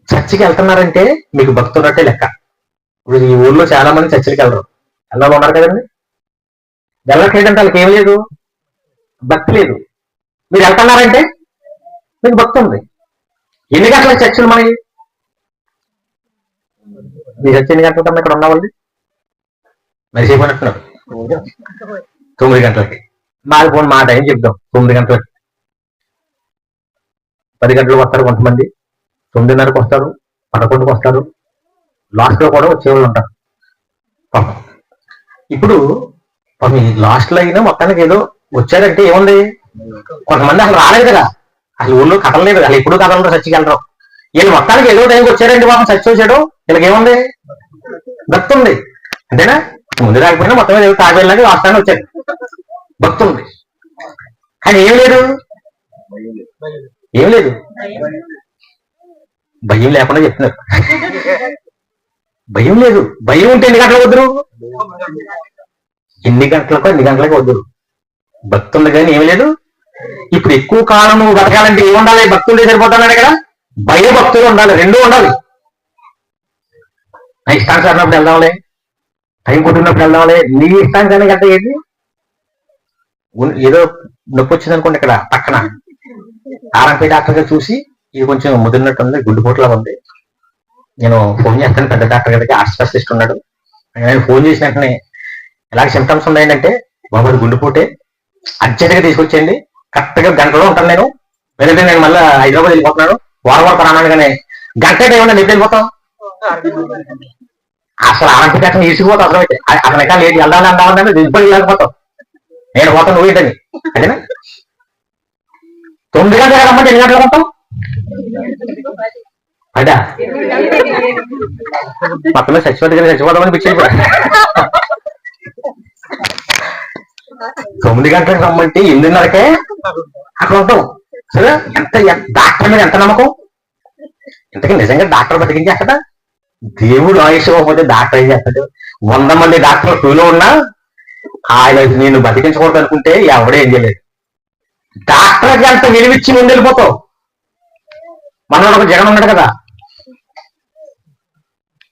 చర్చికి వెళ్తున్నారంటే మీకు భక్తి ఉన్నట్టే లెక్క. ఇప్పుడు ఈ ఊర్లో చాలా మంది చర్చిలకు వెళ్ళరు, వెళ్ళాలి ఉన్నారు కదండి. వెళ్ళట్లేదంటే వాళ్ళకి ఏం లేదు, భక్తి లేదు. మీరు వెళ్తున్నారంటే మీకు భక్తి ఉంది. ఎన్ని గంటలకు చర్చలు మనకి? మీరు చర్చ ఎన్ని గంటలకన్నా ఇక్కడ ఉన్న వాళ్ళు మరి చేయమన్నట్టున్నారు 9 గంటలకి. మాది పోనీ మా టైం చెప్దాం 9 గంటలకి. 10 గంటలకు వస్తారు కొంతమంది, 9:30కి వస్తారు, 11కి వస్తారు, లాస్ట్ లో కూడా వచ్చేవాళ్ళు ఉంటారు పాపం. ఇప్పుడు లాస్ట్ లో అయినా మొత్తానికి ఏదో వచ్చారంటే ఏముంది? కొంతమంది అసలు రాలేదు కదా, అసలు ఊళ్ళో కథలేదు, అసలు ఎప్పుడు కథలతో చర్చికి వెళ్ళరు. వీళ్ళు మొత్తానికి ఏదో టైంకి వచ్చారండి పాపం, చర్చ వచ్చాడు, వీళ్ళకి ఏముంది? భక్తి ఉంది. అంతేనా? ముందు రాకపోయినా మొత్తం మీద తాగేళ్ళకి వాస్తాన్ని వచ్చారు, భక్తి ఉంది. కానీ ఏం లేదు, ఏం లేదు, భయం లేకుండా చెప్తున్నారు. భయం లేదు. భయం ఉంటే ఎన్ని గంటలకు వద్దురు? ఎన్ని గంటలకు ఎన్ని గంటలకు వద్దురు. భక్తి ఉంది కానీ ఏమి లేదు. ఇప్పుడు ఎక్కువ కాలం నువ్వు బతకాలంటే ఏమి ఉండాలి? భక్తులు సరిపోతున్నాడు కదా, భయభక్తులు ఉండాలి, రెండూ ఉండాలి. నా ఇష్టానుసారినప్పుడు వెళ్దాంలే, టైం కుట్టినప్పుడు వెళ్దాంలే. నీ ఇష్టానికి అంటే ఏంటి? ఏదో నొప్పి వచ్చింది అనుకోండి, ఇక్కడ పక్కన ఆర్ఎంపీ డాక్టర్ గారు చూసి ఇది కొంచెం ముదిరినట్టు ఉంది, గుడ్డుపోట్లా ఉంది, నేను ఫోన్ చేస్తాను పెద్ద డాక్టర్ గారికి, హార్ట్ స్పెషలిస్ట్ ఉన్నాడు. నేను ఫోన్ చేసిన వెంటనే ఎలాంటి సిమ్టమ్స్ ఉన్నాయంటే, బాబు అది గుండెపోటే, అర్జెంట్ గా తీసుకొచ్చేయండి, కరెక్ట్ గా గంటలో ఉంటాను నేను, లేదంటే నేను మళ్ళీ హైదరాబాద్ వెళ్ళిపోతున్నాను, వారం రానగానే గంట ఏమన్నా నిద్ర వెళ్ళిపోతాం. అసలు ఆర్ఎంపీ డాక్టర్ ఈసిపోతాం. అసలు అయితే అతని ఎక్కడ లేదు, వెళ్దామని అందామని దిగిపోయి వెళ్ళకపోతాం, నేను పోతాను నువ్వు ఏంటని. అదేనా? 9 గంటలకు రమ్మంటే ఎన్ని గంటలకు పోతాం? అదా మొత్తమే చచ్చిపోతామని పిచ్చి 9 గంటలకు రమ్మంటే 8:30కే అక్కడ ఉంటాం. సరే, ఎంత డాక్టర్ మీద ఎంత నమ్మకం? ఇంతకీ నిజంగా డాక్టర్ బతికించేస్తాడా? దేవుడు ఆయుష్ ఇవ్వకపోతే డాక్టర్ ఏం చేస్తాడు? 100 మంది డాక్టర్లు క్యూలో ఉన్నా ఆయన నేను బతికించకూడదు అనుకుంటే ఎవడే ఏం చేయలేదు. డాక్టర్కి అంత విలువిచ్చి ముందు వెళ్ళిపోతావు. మనలో ఒక జగన్ ఉన్నాడు కదా,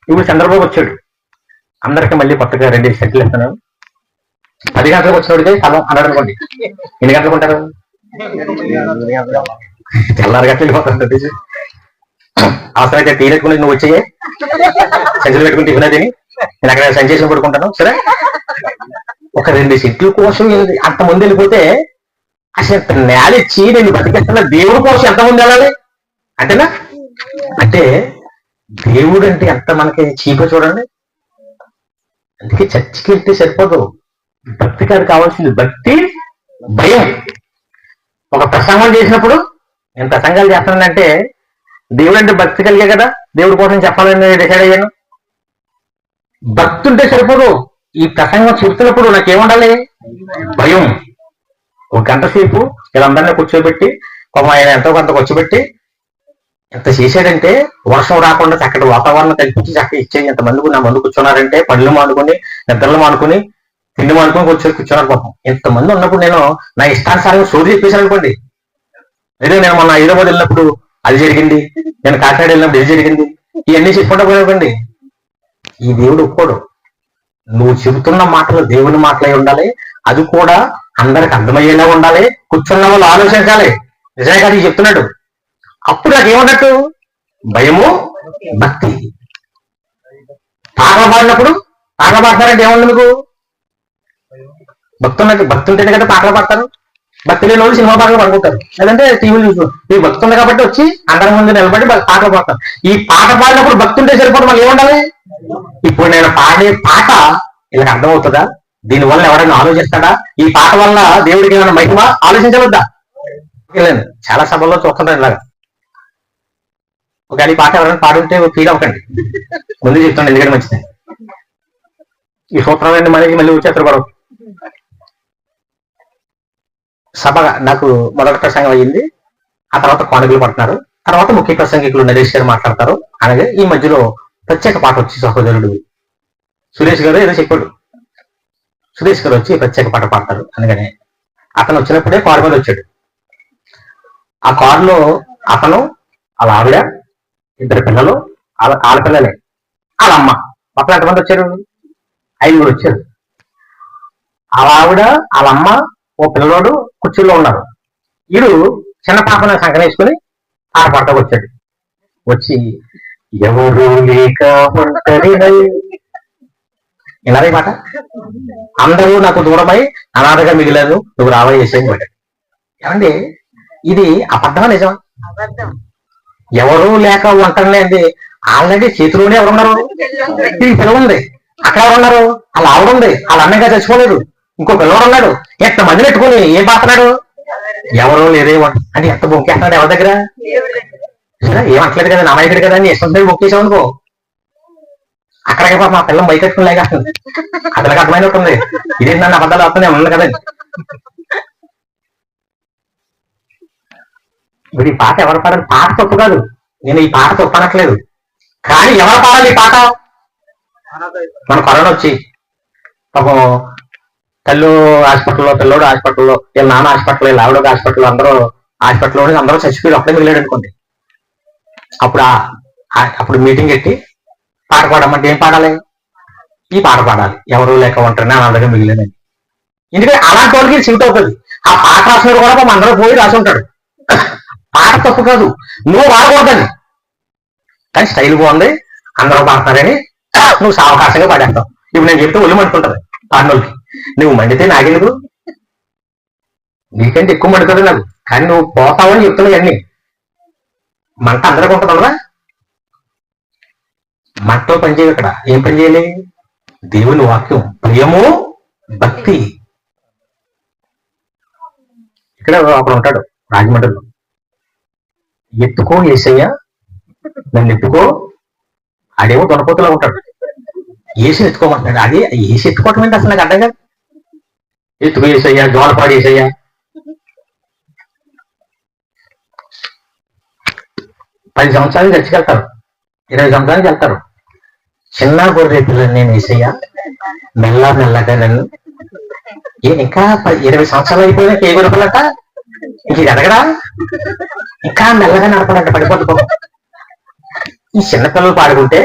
ఇప్పుడు చంద్రబాబు వచ్చాడు, అందరికి మళ్ళీ కొత్తగా 2 సెటిల్ ఇస్తున్నాడు. 10 గంటలకు వచ్చినోడికి స్థలం అన్నాడు అనుకోండి, ఎన్ని గంటలకు ఉంటారు? తెల్లారి గంటలు వెళ్ళిపోతాడు. అవసరమైతే టీ పెట్టుకుని నువ్వు వచ్చేయే, సంచులు పెట్టుకుని టిఫిన్ తిని నేను అక్కడ సంచేసి పడుకుంటాను. సరే, ఒక 2 సెట్ల కోసం అంతమంది వెళ్ళిపోతే అసలు ఎంత నేలిచ్చి నేను బతికేస్తున్నా, దేవుడి కోసం ఎంతమంది వెళ్ళాలి? అంతేనా? అంటే దేవుడు అంటే ఎంత మనకి చీప చూడండి. అందుకే చర్చికి వెళ్తే సరిపోదు, భక్తి కాదు కావాల్సింది, భక్తి భయం. ఒక ప్రసంగం చేసినప్పుడు, నేను ప్రసంగాలు చేస్తానంటే దేవుడు అంటే భక్తి కలిగే కదా, దేవుడి కోసం చెప్పాలని డిసైడ్ అయ్యాను. భక్తి ఉంటే సరిపోదు. ఈ ప్రసంగం చెప్తున్నప్పుడు నాకేముండాలి? భయం. 1 గంట సేపు వీళ్ళందరినీ కూర్చోబెట్టి, ఆయన ఎంతో కొంత కూర్చోబెట్టి ఎంత చేశాడంటే, వర్షం రాకుండా చక్కటి వాతావరణం కల్పించి చక్కగా ఇచ్చేది. ఎంతమంది నా మందు కూర్చున్నారంటే, పళ్ళు మానుకుని, నిద్రలు మానుకుని, తిండి మానుకుని కూర్చున్నారు పాపం. ఇంతమంది ఉన్నప్పుడు నేను నా ఇష్టానుసారంగా స్టోరీ చెప్పేశాను అనుకోండి. ఏదో నేను మొన్న హైదరాబాద్ వెళ్ళినప్పుడు అది జరిగింది, నేను కాకినాడ వెళ్ళినప్పుడు ఇది జరిగింది, ఇవన్నీ చెప్పుకుంటా పోయిపోండి, ఈ దేవుడు ఒప్పుకోడు. నువ్వు చెబుతున్న మాటలు దేవుని మాటలై ఉండాలి, అది కూడా అందరికి అర్థమయ్యేలా ఉండాలి, కూర్చున్న వాళ్ళు ఆలోచించాలి. నిజమే కాదు ఇది చెప్తున్నాడు. అప్పుడు నాకు ఏమన్నట్టు? భయము, భక్తి. పాటలు పాడినప్పుడు పాటలు పాడతారంటే ఏముంది మీకు? భక్తి ఉన్నట్టు, భక్తి ఉంటేనే కదా పాటలు పాడతారు. భక్తి లేని వాళ్ళు సినిమా పాటలు పాడుకుంటారు, లేదంటే టీవీలు చూసు. ఈ భక్తి ఉంది కాబట్టి వచ్చి అందరి ముందు నిలబడి పాటలు పాడతారు. ఈ పాట పాడినప్పుడు భక్తి ఉంటే సరిపోదు, మళ్ళీ ఏముండాలి? ఇప్పుడు నేను పాడే పాట వీళ్ళకి అర్థమవుతుందా? దీనివల్ల ఎవరైనా ఆలోచిస్తాడా? ఈ పాట వల్ల దేవుడికి ఏమైనా మహిమ ఆలోచించవద్దా? లేదు, చాలా సభల్లో చూస్తుంటారు ఇలాగా. ఒకవేళ ఈ పాట ఎవరైనా పాడుంటే ఫీల్ అవ్వకండి, ముందు చెప్తాను, ఎందుకంటే మంచిది. ఈ సూత్రాలన్నీ మనకి మళ్ళీ వచ్చేస్తారు కూడా. సభ నాకు మొదటి ప్రసంగం అయ్యింది, ఆ తర్వాత కానుకలు పడుతున్నారు, తర్వాత ముఖ్య ప్రసంగికులు నరేష్ గారు మాట్లాడతారు. అలాగే ఈ మధ్యలో ప్రత్యేక పాట వచ్చి సహోదరుడు సురేష్ గారు ఏదో చెప్పాడు, సురేష్ గారు వచ్చి ప్రత్యేక పాట పాడతారు. అందుకనే అతను వచ్చినప్పుడే కారు మీద వచ్చాడు. ఆ కారులో అతను, వాళ్ళ ఆవిడ, ఇద్దరు పిల్లలు, ఆడపిల్లలే, వాళ్ళ అమ్మ, మొత్తం ఎంతమంది వచ్చారు? 5 వచ్చారు. వాళ్ళ ఆవిడ, వాళ్ళ అమ్మ, ఓ పిల్లలోడు కుర్చీలో ఉన్నారు. వీడు చిన్న పాపను సంకనేసుకుని ఆడపడతా వచ్చాడు. వచ్చి ఎవరు లేక ఇలా మాట, అందరూ నాకు దూరమై అనాథగా మిగిలారు, నువ్వు రావా చేసేది మాట. ఏమండి ఇది అబద్ధమా నిజమా? ఎవరు లేక ఒంటరిలేండి, ఆల్రెడీ చేతిలోనే ఎవరున్నారు? ఈ పిల్ల ఉంది, అక్కడ ఎవరున్నారు? వాళ్ళ ఆవిడ ఉంది, వాళ్ళ అన్నగా చచ్చిపోలేదు, ఇంకో పిల్లవాడు ఉన్నాడు. ఎంత మంది పెట్టుకుని ఏం పాడుతున్నాడు? ఎవరో లేదే అంటే ఎంత బొక్కేస్తున్నాడు ఎవరి దగ్గర? ఏమంటలేదు కదా, నామాయకుడు కదా అని ఇష్టం బొక్కేసావు అనుకో, అక్కడికి మా పిల్లం బయట కట్టుకుని లేకేస్తుంది. అతనికి అర్థమైనట్టుంది, ఇదే నన్ను అబద్ధాలు అవుతున్నాయి ఉంది కదండి. ఇప్పుడు ఈ పాట ఎవరు పాడాలి? పాట తప్పు కాదు, నేను ఈ పాట తప్పు అనట్లేదు, కానీ ఎవరు పాడాలి ఈ పాట? మన కరోనా వచ్చి పాపం తల్లు హాస్పిటల్లో, పిల్లోడు హాస్పిటల్లో, వీళ్ళ నాన్న హాస్పిటల్, వీళ్ళ ఆవిడ హాస్పిటల్, అందరూ హాస్పిటల్లో అందరూ చచ్చిపోయి ఒక్కడే మిగిలాడు అనుకోండి. అప్పుడు మీటింగ్ పెట్టి పాట పాడమంటే ఏం పాడాలి? ఈ పాట పాడాలి, ఎవరు లేక ఉంటారని అనాథగా మిగిలేదని. ఎందుకంటే అలాంటి వాళ్ళకి సీట్ అవుతుంది. ఆ పాట రాసినప్పుడు కూడా పాపం అందరూ పోయి రాసి ఉంటాడు. పాట తప్పు కాదు, నువ్వు పాడకూడదని, కానీ స్టైల్ బాగుంది అందరూ పాడతారని నువ్వు సావకాశంగా పాడేస్తావు. ఇప్పుడు నేను చెప్తే ఒళ్ళు మండుకుంటుంది పాడినోళ్ళకి. నువ్వు మండితే నాకెందుకు? నీకంటే ఎక్కువ మండుతుంది నాకు, కానీ నువ్వు పోతావని చెప్తున్నావు. అన్ని మంట అందరికి ఉంటుందా? మంటలో పని చేయాలి. ఇక్కడ ఏం పని చేయాలి? దేవుని వాక్యం, ప్రియము, భక్తి. ఇక్కడ అక్కడ ఉంటాడు రాజమండ్రిలో, ఎత్తుకో యేసయ్య నన్ను ఎత్తుకో. ఆడేమో దొనపోతులా ఉంటాడు, ఏసి ఎత్తుకోమంటున్నాడు. అదే ఏసి ఎత్తుకోవటం ఏంటి అసలు నాకు అర్థం కాదు. ఎత్తుకో యేసయ్య, జోలపాడు యేసయ్య. 10 సంవత్సరాలు చచ్చికెళ్తారు, 20 సంవత్సరాలకు వెళ్తారు. చిన్న గొర్రె పిల్లని నేను యేసయ్య, మెల్లగా నన్ను. ఇంకా 20 సంవత్సరాలు అయిపోయినా ఏ గొర్రె పిల్లట ఇంక ఇది ఎదగడా? ఇంకా మెల్లగా నడపడంట, పడిపోతుకో. ఈ చిన్నపిల్లలు పాడుకుంటే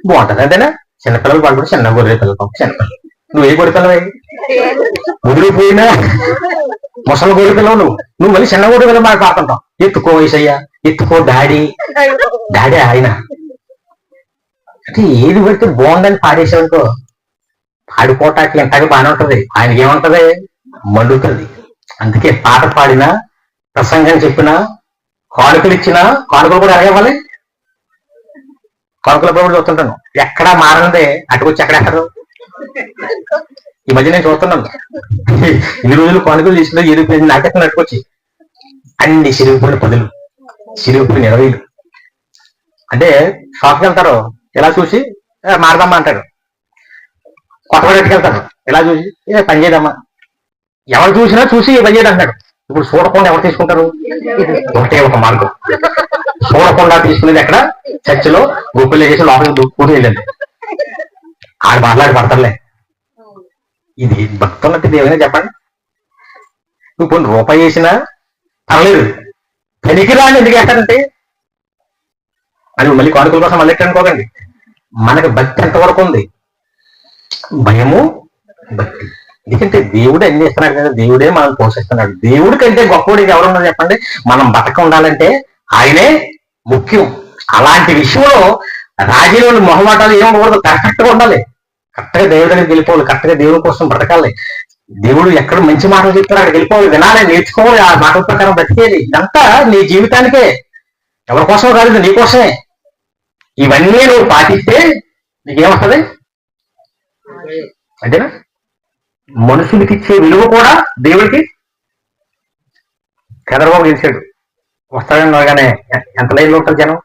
బాగుంటది అంతేనా? చిన్నపిల్లలు పాడుకుంటే చిన్న గొర్రె పిల్లలు, చిన్నపిల్లలు. నువ్వు ఏ గొర్రె పిల్లవే? ముదిరిపోయినా ముసలి గొర్రె పిల్లవు నువ్వు మళ్ళీ చిన్న గొర్రె పిల్లలు పాడుతుంటావు. ఎత్తుకో యేసయ్య, ఎత్తుకో డాడీ. డాడీ ఆయన అంటే ఏది పెడితే బాగుందని పాడేసావనుకో, పాడుకోవటానికి ఎంతగా బాగానే ఉంటది, ఆయనకి ఏముంటది? మండుతుంది. అందుకే పాట పాడినా, ప్రసంగం చెప్పినా, కానుకలు ఇచ్చినా, కానుకలు కూడా ఎలాగేవ్వాలి? కానుకల కూడా చూస్తుంటాను, ఎక్కడా మారనిదే అటుకొచ్చి ఎక్కడెక్కరు. ఈ మధ్య నేను చూస్తున్నాను, ఈ రోజులు కానుకలు తీసుకుని ఎరిగిపోయింది నాకెక్కడ అటుకొచ్చి అన్ని సిరిగిపోయిన 10లు, సిరిగిపోయిన 20లు. అంటే షాప్కి వెళ్తారు, ఇలా చూసి మారదమ్మా అంటాడు. కొత్త పడేట్టుకు వెళ్తారు, ఇలా చూసి పని చేయదమ్మా. ఎవరు చూసినా చూసి పని చేయడం అంటాడు. ఇప్పుడు చూడకుండా ఎవరు తీసుకుంటారు? ఒకటే ఒక మార్గం, చూడకుండా తీసుకునేది ఎక్కడ? చర్చిలో గుప్పలు చేసి లోపలికి దూక్కుని వెళ్ళండి, ఆడ మాట్లాడి పడతారులే. ఇది భక్తులకి దేవునే చెప్పండి. నువ్వు కొన్ని రూపాయి వేసినా పర్లేదు, పనికిరాని ఎందుకు వేస్తారంటే అని మళ్ళీ కానుకల కోసం మళ్ళీ అనుకోకండి. మనకి భక్తి ఎంతవరకు ఉంది? భయము, భక్తి. ఎందుకంటే దేవుడు అన్ని ఇస్తున్నాడు కదా, దేవుడే మనం పోషిస్తున్నాడు. దేవుడి కంటే గొప్పవాడికి ఎవరున్నారు చెప్పండి? మనం బతక ఉండాలంటే ఆయనే ముఖ్యం. అలాంటి విషయంలో రాజీలోని మొహమాటాలు ఏమకూడదు, కరెక్ట్ గా ఉండాలి. కరెక్ట్ గా దేవుడి దగ్గరికి వెళ్ళిపోవాలి, కరెక్ట్ గా దేవుడి కోసం బ్రతకాలి. దేవుడు ఎక్కడ మంచి మాటలు చెప్తారో అక్కడికి వెళ్ళిపోవాలి, వినాలి, నేర్చుకోవాలి, ఆ మాటల ప్రకారం బ్రతికేది. ఇదంతా నీ జీవితానికే, ఎవరి కోసమో కాదు, నీ కోసమే. ఇవన్నీ నువ్వు పాటిస్తే నీకేమొస్తుంది అంటేనా? మనుషులకి ఇచ్చే విలువ కూడా దేవుడికి. చంద్రబాబు గెలిచాడు, వస్తాడని అనగానే ఎంత లైన్లో ఉంటుంది జనం.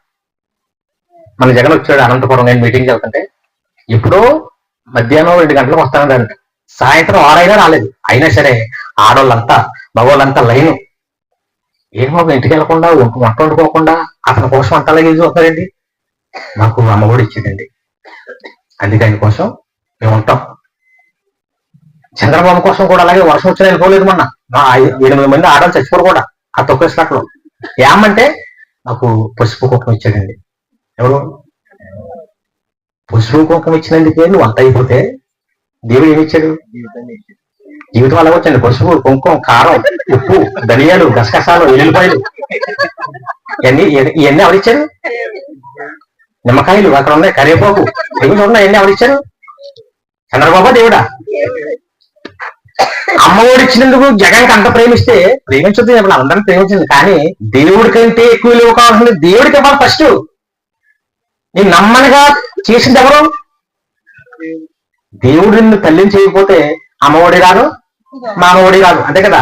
మన జగన్ వచ్చాడు అనంతపురం, నేను మీటింగ్కి వెళ్తుంటే ఎప్పుడో మధ్యాహ్నం 2 గంటలకు వస్తానంట, సాయంత్రం 6 అయినా రాలేదు. అయినా సరే ఆడవాళ్ళంతా మగవాళ్ళంతా లైను. ఏం బాబు ఇంటికి వెళ్ళకుండా వంట వండుకోకుండా అతని కోసం అంత అలాగే చూస్తారండి. నాకు అమ్మఒడి ఇచ్చిందండి, అందుకే ఆయన కోసం మేము ఉంటాం. చంద్రబాబు కోసం కూడా అలాగే వర్షం వచ్చినా వెళ్ళిపోలేదు. మొన్న 8 మంది ఆడవాళ్ళు చచ్చిపోరు కూడా ఆ తొక్కేసినట్లు. ఏమంటే నాకు పసుపు కుంకుమ ఇచ్చాడండి. ఎవరు? పసుపు కుంకుమ ఇచ్చినందుకే నువ్వు అంత అయిపోతే దేవుడు ఏమి ఇచ్చాడు? జీవితం అలా వచ్చండి. పసుపు, కుంకుమ, కారం, ఉప్పు, ధనియాలు, గసగసాలు, ఎల్లుల్లిపాయలు, ఇవన్నీ ఎవరిచ్చారు? నిమ్మకాయలు అక్కడ ఉన్నాయి, కరివేపాకు, దేవుడు ఉన్నాయి, ఇవన్నీ ఎవరిచ్చారు? చంద్రబాబు దేవుడా? అమ్మఒడి ఇచ్చినందుకు జగన్కి అంత ప్రేమిస్తే ప్రేమించొద్దు, అందరినీ ప్రేమించింది. కానీ దేవుడి కంటే ఎక్కువ విలువ కావాల్సింది దేవుడికి ఇవ్వాలి ఫస్ట్. నేను నమ్మనిగా చేసింది ఎవరు? దేవుడు నిన్ను తల్లిని చేయకపోతే అమ్మఒడి రాదు, మామఒడి రాదు, అంతే కదా.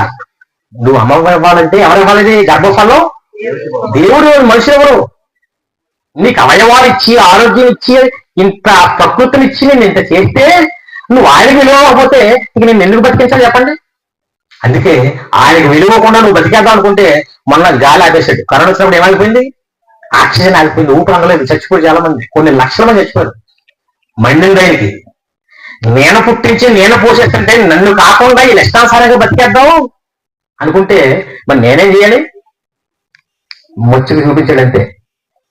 నువ్వు అమ్మ ఇవ్వాలంటే ఎవరు ఇవ్వాలి? గర్భఫలం దేవుడు. మనుషులు ఎవరు? నీకు అవయవాలు ఇచ్చి, ఆరోగ్యం ఇచ్చి, ఇంత ప్రకృతిని ఇచ్చి నేను ఇంత చేస్తే నువ్వు ఆయనకి విలువ అవ్వకపోతే ఇక నేను ఎందుకు బతికించాలి చెప్పండి? అందుకే ఆయనకి విలువకుండా నువ్వు బతికేద్దాం అనుకుంటే మొన్న గాలి ఆపేశాడు. కరోనా వచ్చినప్పుడు ఏమైపోయింది? ఆక్సిజన్ ఆగిపోయింది, ఊపిరి అందలేదు, చచ్చిపోయి చాలా మంది, కొన్ని లక్షల మంది చచ్చిపోయారు. మండింది ఆయనకి. నేను పుట్టించి నేను పోషిస్తుంటే నన్ను కాకుండా ఈ ఇష్టానుసారంగా బతికేద్దాం అనుకుంటే మరి నేనేం చేయాలి? ముచ్చుకు చూపించాడంతే.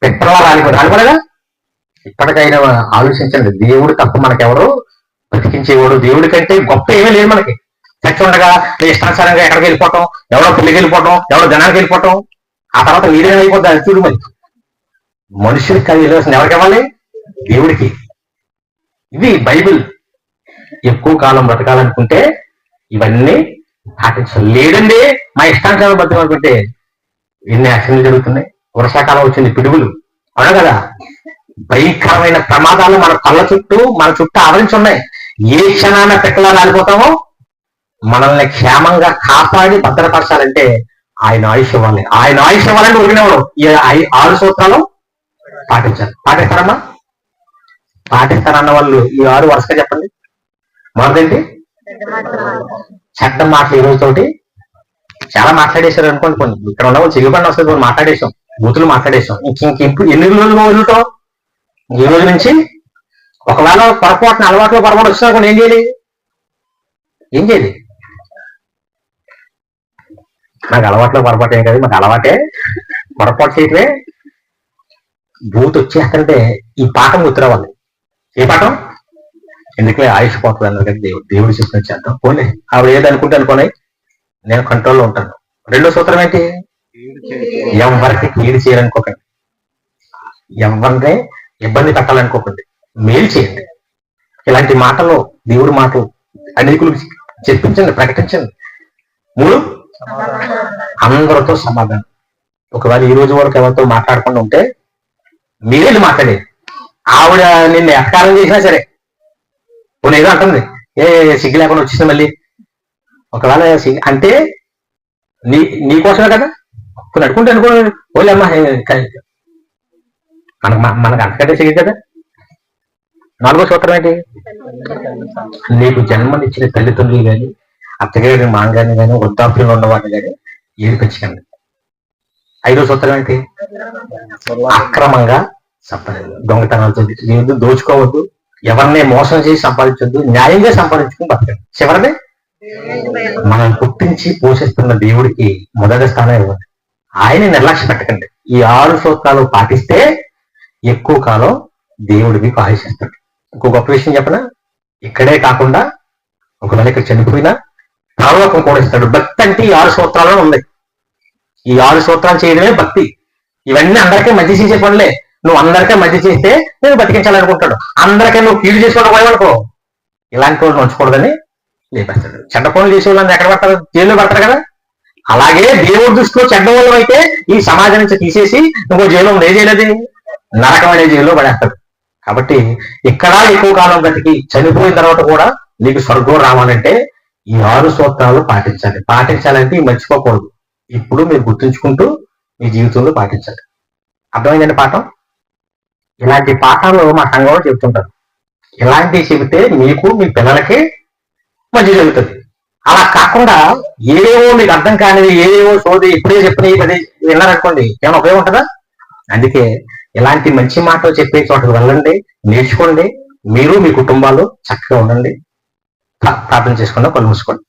పెట్రోల్ రాలిపోలేదా? ఇప్పటికైనా ఆలోచించండి. దేవుడు తప్ప మనకెవరు బతికించేవాడు? దేవుడి కంటే గొప్ప ఏమీ లేదు మనకి. చచ్చి ఉండగా ఇష్టానుసారంగా ఎక్కడికి వెళ్ళిపోవటం, ఎవడో పెళ్లికి వెళ్ళిపోవటం, ఎవడో జనానికి వెళ్ళిపోవటం, ఆ తర్వాత మీరేం అయిపోద్ది అది చూడు. మరి మనుషులకి అది వెళ్ళవలసింది ఎవరికి ఇవ్వాలి? దేవుడికి. ఇది బైబిల్. ఎక్కువ కాలం బ్రతకాలనుకుంటే ఇవన్నీ పాటించాలి. లేదండి మా ఇష్టానుసారం బతకాలనుకుంటే ఎన్ని యాక్సిడెంట్లు జరుగుతున్నాయి. వర్షాకాలం వచ్చింది, పిడుగులు, అవునా కదా. భయంకరమైన ప్రమాదాలు మన కళ్ళ చుట్టూ, మన చుట్టూ ఆవరించి ఉన్నాయి. ఏ క్షణాన పెట్టలా రాలిపోతామో మనల్ని క్షేమంగా కాపాడి భద్రపరచాలంటే ఆయన ఆయుష్ ఇవ్వాలి. ఆయన ఆయుష్ ఇవ్వాలంటే ఉరికినవాడు ఈ 6 సూత్రాలు పాటించాలి. పాటిస్తారమ్మా? పాటిస్తారన్న వాళ్ళు ఈ 6 వరుసగా చెప్పండి. మొదటి చెడ్డ మాటలు. ఈ రోజుతోటి చాలా మాట్లాడేశారు అనుకోండి. కొన్ని ఇక్కడ ఉన్న వాళ్ళు చెయ్యకుండా వస్తుంది, కొన్ని మాట్లాడేసాం, బూతులు మాట్లాడేసాం. ఇంకెప్పుడు ఎన్ని రోజులు వదులుతాం? ఈ రోజు నుంచి ఒకవేళ పొరపాటున అలవాట్లో పొరపాటు వచ్చినా కూడా ఏం చేయాలి? ఏం చేయాలి? నాకు అలవాట్లో పొరపాటు ఏం కాదు, మాకు అలవాటే పొరపాటు చేయటమే. బూత్ వచ్చేస్తుంటే ఈ పాఠం గుర్తురావాలి. ఏ పాఠం? ఎందుకంటే ఆయుష్ పోతుంది అన్నారు కదా. దేవుడు చెప్పిన చేద్దాం. పోనీ ఆవిడ ఏదనుకుంటే అనుకోని నేను కంట్రోల్లో ఉంటాను. రెండో సూత్రం ఏంటి? ఎవరికి కీడు చేయాలనుకోకండి, ఎవరిని ఇబ్బంది పెట్టాలనుకోకండి, మేలు చేయండి. ఇలాంటి మాటలు, దేవుడి మాటలు అనేకులకు చెప్పించండి, ప్రకటించండి. 3 అందరితో సమాధానం. ఒకవేళ ఈ రోజు వరకు ఎవరితో మాట్లాడకుండా ఉంటే మీరేది మాట్లాడేది. ఆవిడ నిన్ను ఎఫకారం చేసినా సరే, కొన్ని ఏదో అంటుంది, సిగ్గు లేకుండా వచ్చేసింది మళ్ళీ. ఒకవేళ అంటే నీకోసమే కదా. కొన్ని అడుకుంటే అనుకోండి, ఓలే అమ్మా మనకు అంతకంటే సిగ్గు కదా. 4వ సూత్రం ఏంటి? నీకు జన్మనిచ్చిన తల్లిదండ్రులు కానీ, అత్తగారిని, మాంగారిని కానీ, వృద్ధాప్యంలో ఉన్నవాడిని కానీ ఏడిపించకండి. 5వ సూత్రం ఏంటి? అక్రమంగా సంపాదించదు, దొంగతనాలు చేయవద్దు, దోచుకోవద్దు, ఎవరిని మోసం చేసి సంపాదించొద్దు, న్యాయంగా సంపాదించుకుని బతకండి. చివరిది మనం పుట్టించి పోషిస్తున్న దేవుడికి మొదటి స్థానం ఇవ్వండి. ఆయన నిర్లక్ష్య పెట్టకండి. ఈ 6 సూత్రాలు పాటిస్తే ఎక్కువ కాలం దేవుడు మీకు ఆయుష్ ఇస్తాడు. ఇంకో గొప్ప విషయం చెప్పనా, ఇక్కడే కాకుండా ఒకవేళ ఇక్కడ చనిపోయినా పరలోకం కూడా ఇస్తాడు. భక్తి అంటే ఈ 6 సూత్రాల్లో ఉంది. ఈ 6 సూత్రాలు చేయడమే భక్తి. ఇవన్నీ అందరికీ మంచి చేసే పనులే. నువ్వు అందరికీ మంచి చేస్తే నేను బతికించాలనుకుంటాడు. అందరికీ నువ్వు కీడు చేసుకోవడం పోయావనుకో, ఇలాంటి వాళ్ళు ఉంచకూడదని లేపేస్తాడు. చెడ్డ పనులు చేసే వాళ్ళని ఎక్కడ పడతారు? జైల్లో పడతారు కదా. అలాగే దేవుడి దృష్టిలో చెడ్డ వాళ్ళం అయితే ఈ సమాజం నుంచి తీసేసి ఇంకో జైల్లో ఏ చేయలేదు, నరకమైన జైల్లో పడేస్తాడు. కాబట్టి ఇక్కడ ఎక్కువ కాలం బతికి చనిపోయిన తర్వాత కూడా నీకు స్వర్గం రావాలంటే ఈ 6 సూత్రాలు పాటించాలి. పాటించాలంటే మర్చిపోకూడదు. ఇప్పుడు మీరు గుర్తుంచుకుంటూ మీ జీవితంలో పాటించాలి. అర్థమైందండి పాఠం? ఇలాంటి పాఠాలు మా సంఘంలో చెబుతుంటారు. ఇలాంటివి చెబితే మీకు మీ పిల్లలకి మంచి జరుగుతుంది. అలా కాకుండా ఏవేవో మీకు అర్థం కానివి, ఏవేవో సోది ఇప్పుడే చెప్పినవి పది విన్నారనుకోండి, ఏమైనా ఉపయోగం ఉంటుందా? అందుకే ఇలాంటి మంచి మాటలు చెప్పే చోటకు వెళ్ళండి, నేర్చుకోండి. మీరు మీ కుటుంబాలు చక్కగా ఉండండి. ప్రార్థన చేసుకున్నా కళ్ళు మూసుకోండి.